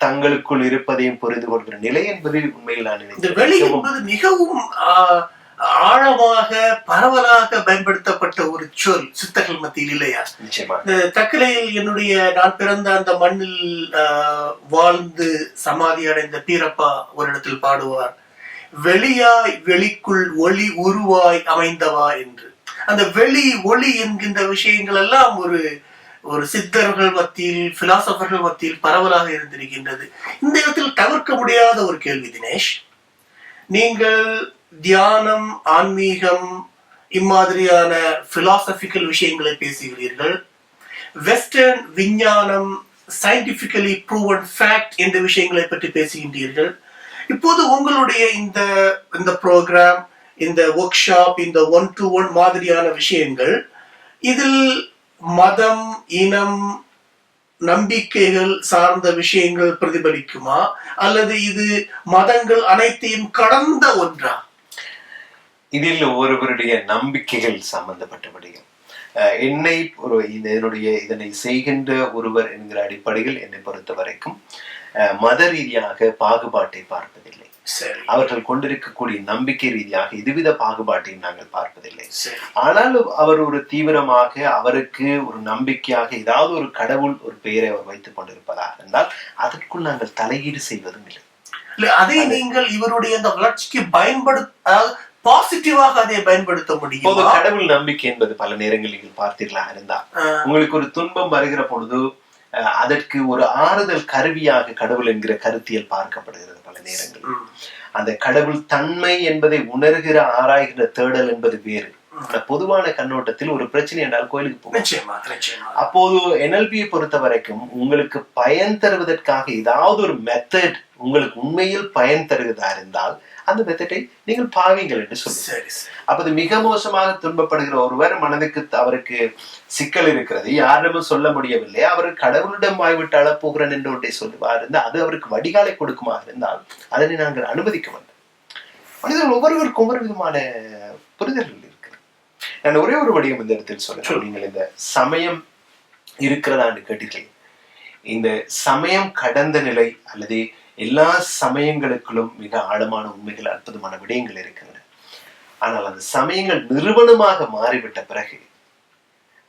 B: தங்களுக்குள் இருப்பதையும் புரிந்து கொள்கிற நிலை என்பது உண்மையில் நான்
A: நினைக்கிறேன் மிகவும் ஆழமாக பரவலாக பயன்படுத்தப்பட்ட ஒரு சொல் சித்தர்கள் மத்தியில் இல்லையா? இந்த தக்கலையில் நான் பிறந்த அந்த மண்ணில் வாழ்ந்து சமாதி அடைந்த பீரப்பா ஒரு இடத்தில் பாடுவார், வெளியாய் வெளிக்குள் ஒளி உருவாய் அமைந்தவா என்று. அந்த வெளி ஒளி என்கின்ற விஷயங்கள் எல்லாம் ஒரு சித்தர்கள் மத்தியில், பிலாசபர்கள் மத்தியில் பரவலாக இருந்திருக்கின்றது. இந்த இடத்தில் தவிர்க்க முடியாத ஒரு கேள்வி தினேஷ், நீங்கள் தியானம், ஆன்மீகம் இம்மாதிரியான பிலாசபிக்கல் விஷயங்களை பேசுகிறீர்கள். வெஸ்டர்ன் விஞ்ஞானம், சயின்டிபிக்கலி ப்ரூவன் ஃபேக்ட் என்ற விஷயங்களை பற்றி பேசுகின்றீர்கள். இப்போது உங்களுடைய இந்த ப்ரோக்ராம், இந்த ஒர்க் ஷாப், இந்த 1-to-1 மாதிரியான விஷயங்கள், இதில் மதம், இனம், நம்பிக்கைகள் சார்ந்த விஷயங்கள் பிரதிபலிக்குமா அல்லது இது மதங்கள் அனைத்தையும் கடந்த ஒன்றா?
B: இதில் ஒருவருடைய நம்பிக்கைகள் சம்பந்தப்பட்டபடிகள், இதனை செய்கின்ற ஒருவர் என்கிற அடிப்படையில் என்னை பொறுத்த வரைக்கும் மத ரீதியாக பாகுபாட்டை பார்ப்பதில்லை.
A: சரி.
B: அவர்கள் கொண்டிருக்கக்கூடிய நம்பிக்கை ரீதியாக இதுவித பாகுபாட்டையும் நாங்கள் பார்ப்பதில்லை.
A: சரி.
B: ஆனாலும் அவர் ஒரு தீவிரமாக அவருக்கு ஒரு நம்பிக்கையாக ஏதாவது ஒரு கடவுள் ஒரு பெயரை அவர் வைத்துக் கொண்டிருப்பதாக இருந்தால் அதற்குள் நாங்கள் தலையீடு செய்வதும் இல்லை.
A: அதை நீங்கள் இவருடைய அந்த வளர்ச்சிக்கு பாசிட்டிவாக அதை பயன்படுத்த முடியும்.
B: பொது கடவுள் நம்பிக்கை என்பது பல நேரங்களில் நீங்கள் பார்த்தீர்களாக இருந்தா உங்களுக்கு ஒரு துன்பம் வருகிற பொழுது அதற்கு ஒரு ஆறுதல் கருவியாக கடவுள் என்கிற கருத்தியல் பார்க்கப்படுகிறது. பல நேரங்களில் அந்த கடவுள் தன்மை என்பதை உணர்கிற ஆராய்கிற தேடல் என்பது வேறு. பொதுவான கண்ணோட்டத்தில் ஒரு பிரச்சனை என்றால் கோயிலுக்கு போகும். அப்போது NLPயை பொறுத்த வரைக்கும் உங்களுக்கு பயன் தருவதற்காக ஏதாவது ஒரு மெத்தட் உங்களுக்கு உண்மையில் பயன் தருவதா இருந்தால் அந்த மெத்தடை நீங்கள் பாவீங்கள் என்று சொல்லுங்க. அப்போது மிக மோசமாக துன்பப்படுகிற ஒருவர் மனதுக்கு அவருக்கு சிக்கல் இருக்கிறது, யாரிடமும் சொல்ல முடியவில்லை, அவர் கடவுளிடம் வாய்விட்டு அழப்போகிறேன் என்று ஒன்றை சொல்லுவார் இருந்தால் அது அவருக்கு வடிகாலை கொடுக்குமாக இருந்தால் அதனை நாங்கள் அனுமதிக்க வேண்டும். மனிதர்கள் ஒவ்வொருவருக்கும் ஒவ்வொரு விதமான புரிதல்கள் இருக்கிறது. நான் ஒரே ஒரு வடிவம் இந்த இடத்தில் சொல்றேன். நீங்கள் இந்த சமயம் இருக்கிறதான்னு கேட்டீர்கள். இந்த சமயம் கடந்த நிலை அல்லது எல்லா சமயங்களுக்குள்ளும் மிக ஆழமான உண்மைகள், அற்புதமான விடயங்கள் இருக்கின்றன. ஆனால் அந்த சமயங்கள் நிறுவனமாக மாறிவிட்ட பிறகு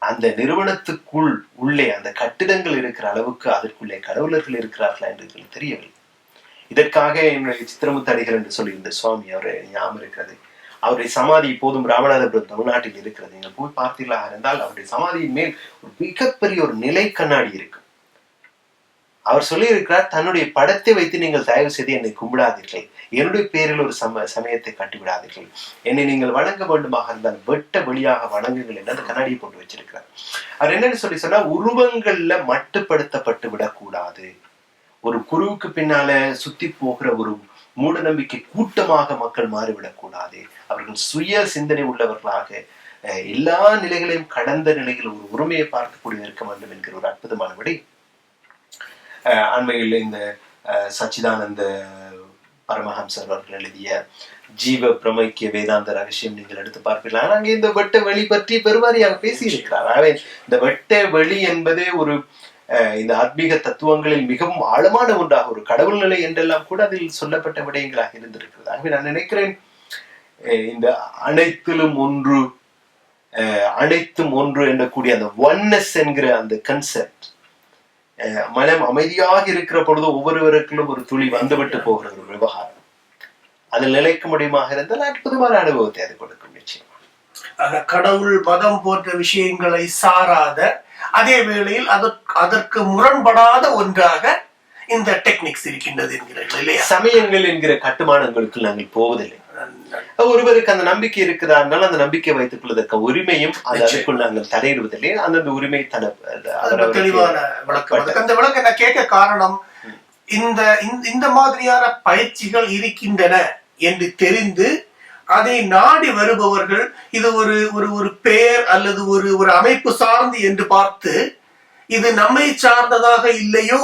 B: அந்த நிறுவனத்துக்குள் உள்ளே அந்த கட்டிடங்கள் இருக்கிற அளவுக்கு அதற்குள்ளே கடவுளர்கள் இருக்கிறார்களா என்று தெரியவில்லை. இதற்காக என்னுடைய சித்திரமுத்தடிகள் என்று சொல்லியிருந்த சுவாமி அவரை ஞாபகம் இருக்கிறது. அவருடைய சமாதி இப்போதும் ராமநாதபுரம் தமிழ்நாட்டில் இருக்கிறது. நீங்கள் போய் பார்த்தீர்களாக இருந்தால் அவருடைய சமாதியின் மேல் ஒரு மிகப்பெரிய ஒரு நிலை கண்ணாடி இருக்கும். அவர் சொல்லி இருக்கிறார், தன்னுடைய படத்தை வைத்து நீங்கள் தயவு செய்து என்னை கும்பிடாதீர்கள், என்னுடைய பேரில் ஒரு சமயத்தை கட்டிவிடாதீர்கள், என்னை நீங்கள் வணங்க வேண்டுமாக இருந்தால் வெட்ட வெளியாக வணங்குங்கள் என்று அந்த கண்ணாடியை போட்டு வச்சிருக்கிறார். அவர் என்னன்னு சொன்னா உருவங்கள்ல மட்டுப்படுத்தப்பட்டு விடக்கூடாது. ஒரு குருவுக்கு பின்னால சுத்தி போகிற ஒரு மூட நம்பிக்கை கூட்டமாக மக்கள் மாறிவிடக்கூடாது. அவர்கள் சுய சிந்தனை உள்ளவர்களாக எல்லா நிலைகளையும் கடந்த நிலையில் ஒரு உரிமையை பார்க்கக்கூடிய இருக்க வேண்டும் என்கிற ஒரு அற்புதமான விடை அண்மையில் இந்த சச்சிதானந்த பரமஹம்சர் அவர்கள் எழுதிய ஜீவ பிரமைக்கிய வேதாந்த ரகசியம் நீங்கள் எடுத்து பார்ப்பீர்கள். ஆனால் அங்கே இந்த வெட்ட வெளி பற்றி பெருவாரியாக பேசி இருக்கிறார். ஆகவே இந்த வெட்ட வெளி என்பது ஒரு இந்த ஆத்மீக தத்துவங்களில் மிகவும் ஆழமான ஒன்றாக ஒரு கடவுள் நிலை என்றெல்லாம் கூட அதில் சொல்லப்பட்ட விடயங்களாக இருந்திருக்கிறது. ஆகவே நான் நினைக்கிறேன் இந்த அனைத்திலும் ஒன்று அனைத்தும் ஒன்று எண்ணக்கூடிய அந்த ஒன்னஸ் என்கிற அந்த கன்செப்ட் மனம் அமைதியாக இருக்கிற பொழுது ஒவ்வொருவருக்கும் ஒரு துளி வந்துவிட்டு போகிற ஒரு விவகாரம் அதில் நிலைக்க முடியுமாக இருந்தால் அற்புதமான அனுபவத்தை அது கொடுக்கும். நிச்சயமா
A: கடவுள் மதம் போன்ற விஷயங்களை சாராத அதே வேளையில் அதற்கு முரண்படாத ஒன்றாக இந்த டெக்னிக்ஸ் இருக்கின்றது என்கிறீர்கள் இல்லையா?
B: சமயங்கள் என்கிற கட்டுமானங்களுக்கு நாங்கள் போவதில்லை. ஒருவருக்கு அந்த நம்பிக்கை இருக்கிறார்கள், அந்த நம்பிக்கை வைத்துக் கொள்வதற்கு உரிமையும் அதற்குள் நாங்கள் தலையிடுவதில்லை. அந்த உரிமை
A: தெளிவான விளக்கம். அந்த விளக்கம் நான் கேட்க காரணம் இந்த மாதிரியான பயிற்சிகள் இருக்கின்றன என்று தெரிந்து அதை நாடி வருபவர்கள் இது ஒரு பெயர் அல்லது ஒரு அமைப்பு சார்ந்து என்று பார்த்து இது நம்மை சார்ந்ததாக இல்லையோ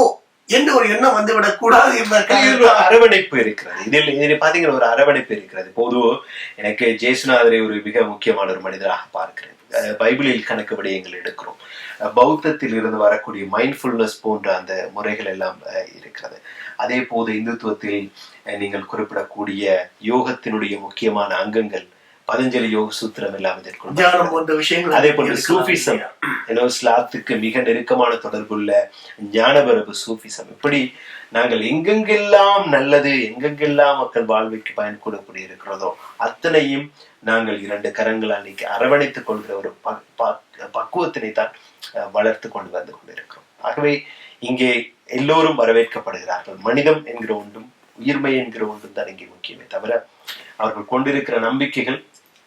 A: என்று ஒரு எண்ணம் வந்துவிடக் கூடாது.
B: அரவணைப்பு இருக்கிறது. இதில் பாத்தீங்கன்னா ஒரு அரவணைப்பு இருக்கிறது. பொதுவாக எனக்கு ஜேசுநாதரை ஒரு மிக முக்கியமான ஒரு மனிதராக பார்க்கிறேன். பைபிளில் கணக்கு விடயங்கள் எடுக்கிறோம். பௌத்தத்தில் இருந்து வரக்கூடிய மைண்ட்ஃபுல்னஸ் போன்ற அந்த முறைகள் எல்லாம் இருக்கிறது. அதே போது இந்துத்துவத்தில் நீங்கள் குறிப்பிடக்கூடிய யோகத்தினுடைய முக்கியமான அங்கங்கள் பதஞ்சலி யோக சூத்திரம் எல்லாம் இதற்குள். அதே போன்று சூஃபிசம் இஸ்லாத்துக்கு மிக நெருக்கமான தொடர்புள்ள ஞானபரபு சூஃபிசம். இப்படி நாங்கள் எங்கெங்கெல்லாம் நல்லது எங்கெங்கெல்லாம் மக்கள் வாழ்வைக்கு பயன்படக்கூடிய இருக்கிறதோ அத்தனையும் நாங்கள் இரண்டு கரங்களால் நீக்கி அரவணைத்துக் கொள்கிற ஒரு பக்குவத்தினை தான் வளர்த்து கொண்டு வந்து கொண்டிருக்கிறோம். ஆகவே இங்கே எல்லோரும் வரவேற்கப்படுகிறார்கள். மனிதம் என்கிற ஒன்றும் உயிர்மை என்கிற ஒன்றும் தான் இங்கே முக்கியமே தவிர அவர்கள் கொண்டிருக்கிற நம்பிக்கைகள்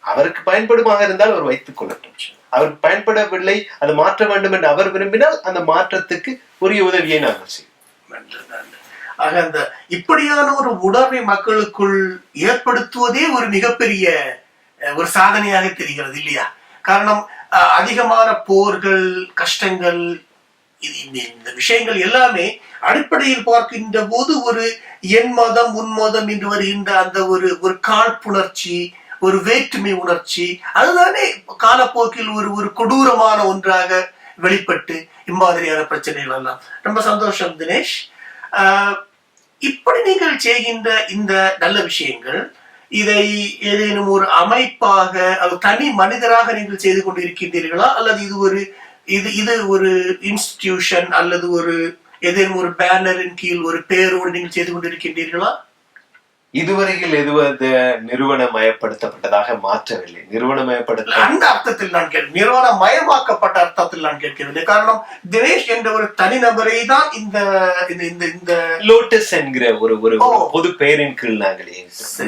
B: அவருக்கு பயன்படுமாக இருந்தால் அவர் வைத்துக் கொள்ளட்டும். அவருக்கு பயன்படவில்லை, அது மாற்ற வேண்டும் என்று அவர் விரும்பினால் அந்த மாற்றத்துக்கு உரிய உதவியை நாங்கள் செய்வோம்.
A: ஆக அந்த இப்படியான ஒரு உணர்வை மக்களுக்குள் ஏற்படுத்துவதே ஒரு மிகப்பெரிய ஒரு சாதனையாக தெரிகிறது இல்லையா? காரணம் அதிகமான போர்கள், கஷ்டங்கள், இந்த விஷயங்கள் எல்லாமே அடிப்படையில் பார்க்கின்ற போது ஒரு என் மதம் உன் மதம் என்று வருகின்ற அந்த ஒரு காழ்ப்புணர்ச்சி, ஒரு வேற்றுமை உணர்ச்சி, அதுதானே காலப்போக்கில் ஒரு கொடூரமான ஒன்றாக வெளிப்பட்டு இம்மாதிரியான பிரச்சனைகள் எல்லாம். ரொம்ப சந்தோஷம் தினேஷ். இப்படி நீங்கள் செய்கின்ற இந்த நல்ல விஷயங்கள், இதை ஏதேனும் ஒரு அமைப்பாக அது தனி மனிதராக நீங்கள் செய்து கொண்டிருக்கின்றீர்களா, அல்லது இது ஒரு இன்ஸ்டிடியூஷன் அல்லது ஒரு ஏதேனும் ஒரு பேனரின் கீழ் ஒரு பேரோடு நீங்கள் செய்து கொண்டிருக்கின்றீர்களா?
B: இதுவரையில் எதுவது நிறுவனமயப்படுத்தப்பட்டதாக மாற்றவில்லை. நிறுவனமயப்படுத்த
A: அந்த அர்த்தத்தில் நான் கேட்கிறேன், நிறுவனமயமாக்கப்பட்ட அர்த்தத்தில் நான் கேட்கவில்லை. காரணம், தினேஷ் என்ற ஒரு தனிநபரை தான் இந்த இந்த
B: லோட்டஸ் என்கிற ஒரு பொது பெயரின் கீழ் நாங்கள்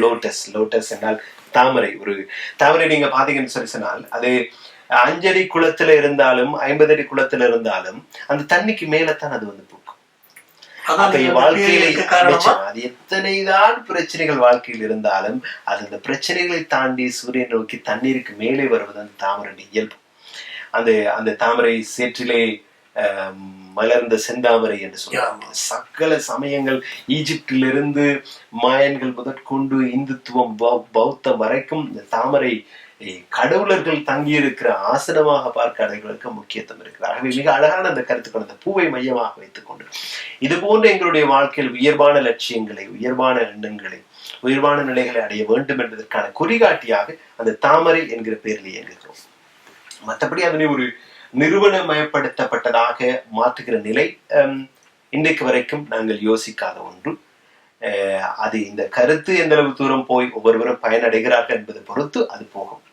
B: லோட்டஸ் என்றால் தாமரை. ஒரு தாமரை நீங்க பாத்தீங்கன்னு சொல்லி சொன்னால், அது 5 அடி குளத்துல இருந்தாலும் 50 அடி குளத்துல இருந்தாலும் அந்த தண்ணிக்கு மேலத்தான் அது வந்து வாழ்க்கையில அது எத்தனைதான் பிரச்சனைகள் வாழ்க்கையில் இருந்தாலும் அது அந்த பிரச்சனைகளை தாண்டி சூரியன் நோக்கி தண்ணீருக்கு மேலே வருவது அந்த தாமரை இயல்பு. அந்த தாமரை சேற்றிலே மலர்ந்த செந்தாமரை என்று சொல்லுவாங்க. சகல சமயங்கள், ஈஜிப்திலிருந்து மாயன்கள் முதற்கொண்டு இந்துத்துவம் பௌத்தம் வரைக்கும் இந்த தாமரை கடவுளர்கள் தங்கியிருக்கிற ஆசனமாக பார்க்க அடைகளுக்கு முக்கியத்துவம் இருக்கிறார். ஆகவே மிக அழகான அந்த கருத்துக்கள், அந்த பூவை மையமாக வைத்துக் கொண்டு இது போன்ற எங்களுடைய வாழ்க்கையில் உயர்வான லட்சியங்களை, உயர்வான எண்ணங்களை, உயர்வான நிலைகளை அடைய வேண்டும் என்பதற்கான குறிகாட்டியாக அந்த தாமரை என்கிற பெயரில் இயங்குகிறோம். மற்றபடி அதனை ஒரு நிறுவனமயப்படுத்தப்பட்டதாக மாற்றுகிற நிலை இன்றைக்கு வரைக்கும் நாங்கள் யோசிக்காத ஒன்று. அது இந்த கருத்து எந்த அளவு தூரம் போய் ஒவ்வொருவரும் பயனடைகிறார்கள் என்பதை பொறுத்து அது போகும்.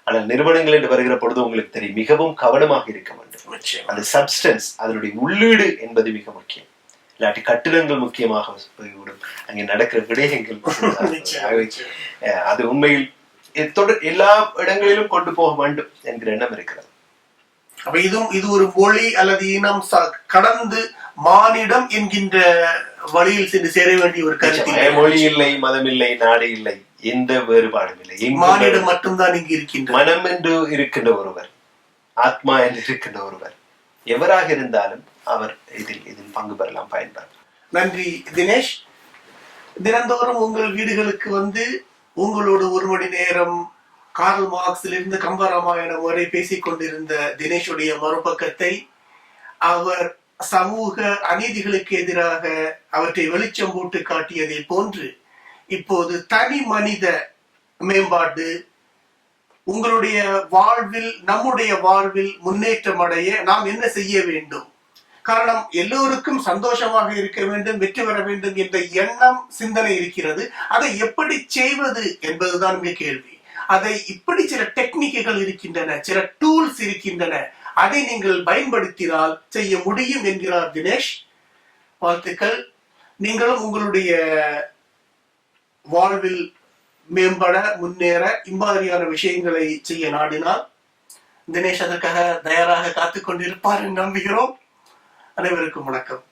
B: ஆனால் நிறுவனங்கள் என்று வருகிற பொழுது உங்களுக்கு தெரியும், மிகவும் கவனமாக இருக்க வேண்டும். அந்த சப்ஸ்டன்ஸ், அதனுடைய உள்ளீடு என்பது மிக முக்கியம். இல்லாட்டி கட்டிடங்கள் முக்கியமாக போய்விடும், அங்கே நடக்கிற விடயங்கள். அது உண்மையில் எல்லா இடங்களிலும் கொண்டு போக வேண்டும் என்கிற எண்ணம் இருக்கிறது.
A: அப்ப இது ஒரு மொழி அல்லது இனம் கடந்து மானிடம் என்கின்ற வழியில் சென்று சேர வேண்டிய ஒரு கருத்து.
B: மொழி இல்லை, மதம் இல்லை, நாடு இல்லை, எந்த வேறுபாடும் இல்லை.
A: மானிடம் மட்டும்தான் இங்கு இருக்கின்ற
B: மனம் என்று இருக்கின்ற ஒருவர், ஆத்மா என்று இருக்கின்ற ஒருவர், எவராக இருந்தாலும் அவர் இதில் பங்கு பெறலாம், பயன்பெறலாம்.
A: நன்றி தினேஷ். தினந்தோறும் உங்கள் வீடுகளுக்கு வந்து உங்களோட 1 மணி நேரம் கார்ல் மார்க்ஸிலிருந்து கம்பராமாயணம் வரை பேசிக் கொண்டிருந்த தினேஷுடைய மறுபக்கத்தை, அவர் சமூக அநீதிகளுக்கு எதிராக அவற்றை வெளிச்சம் போட்டு காட்டியதை போன்று இப்போது தனி மனித மேம்பாடு, உங்களுடைய வாழ்வில், நம்முடைய வாழ்வில் முன்னேற்றம் அடைய நாம் என்ன செய்ய வேண்டும்? காரணம், எல்லோருக்கும் சந்தோஷமாக இருக்க வேண்டும், வெற்றி பெற வேண்டும் என்ற எண்ணம், சிந்தனை இருக்கிறது. அதை எப்படி செய்வது என்பதுதான் இங்கே கேள்வி. அதை இப்படி சில டெக்னிக்குகள் இருக்கின்றன, சில டூல்ஸ் இருக்கின்றன, அதை நீங்கள் பயன்படுத்தினால் செய்ய முடியும் என்கிறார் தினேஷ். வாழ்த்துக்கள். நீங்களும் உங்களுடைய வாழ்வில் மேம்பட, முன்னேற இம்மாதிரியான விஷயங்களை செய்ய நாடினால் தினேஷ் அதற்காக தயாராக காத்துக் கொண்டிருப்பார் என்று நம்புகிறோம். அனைவருக்கும் வணக்கம்.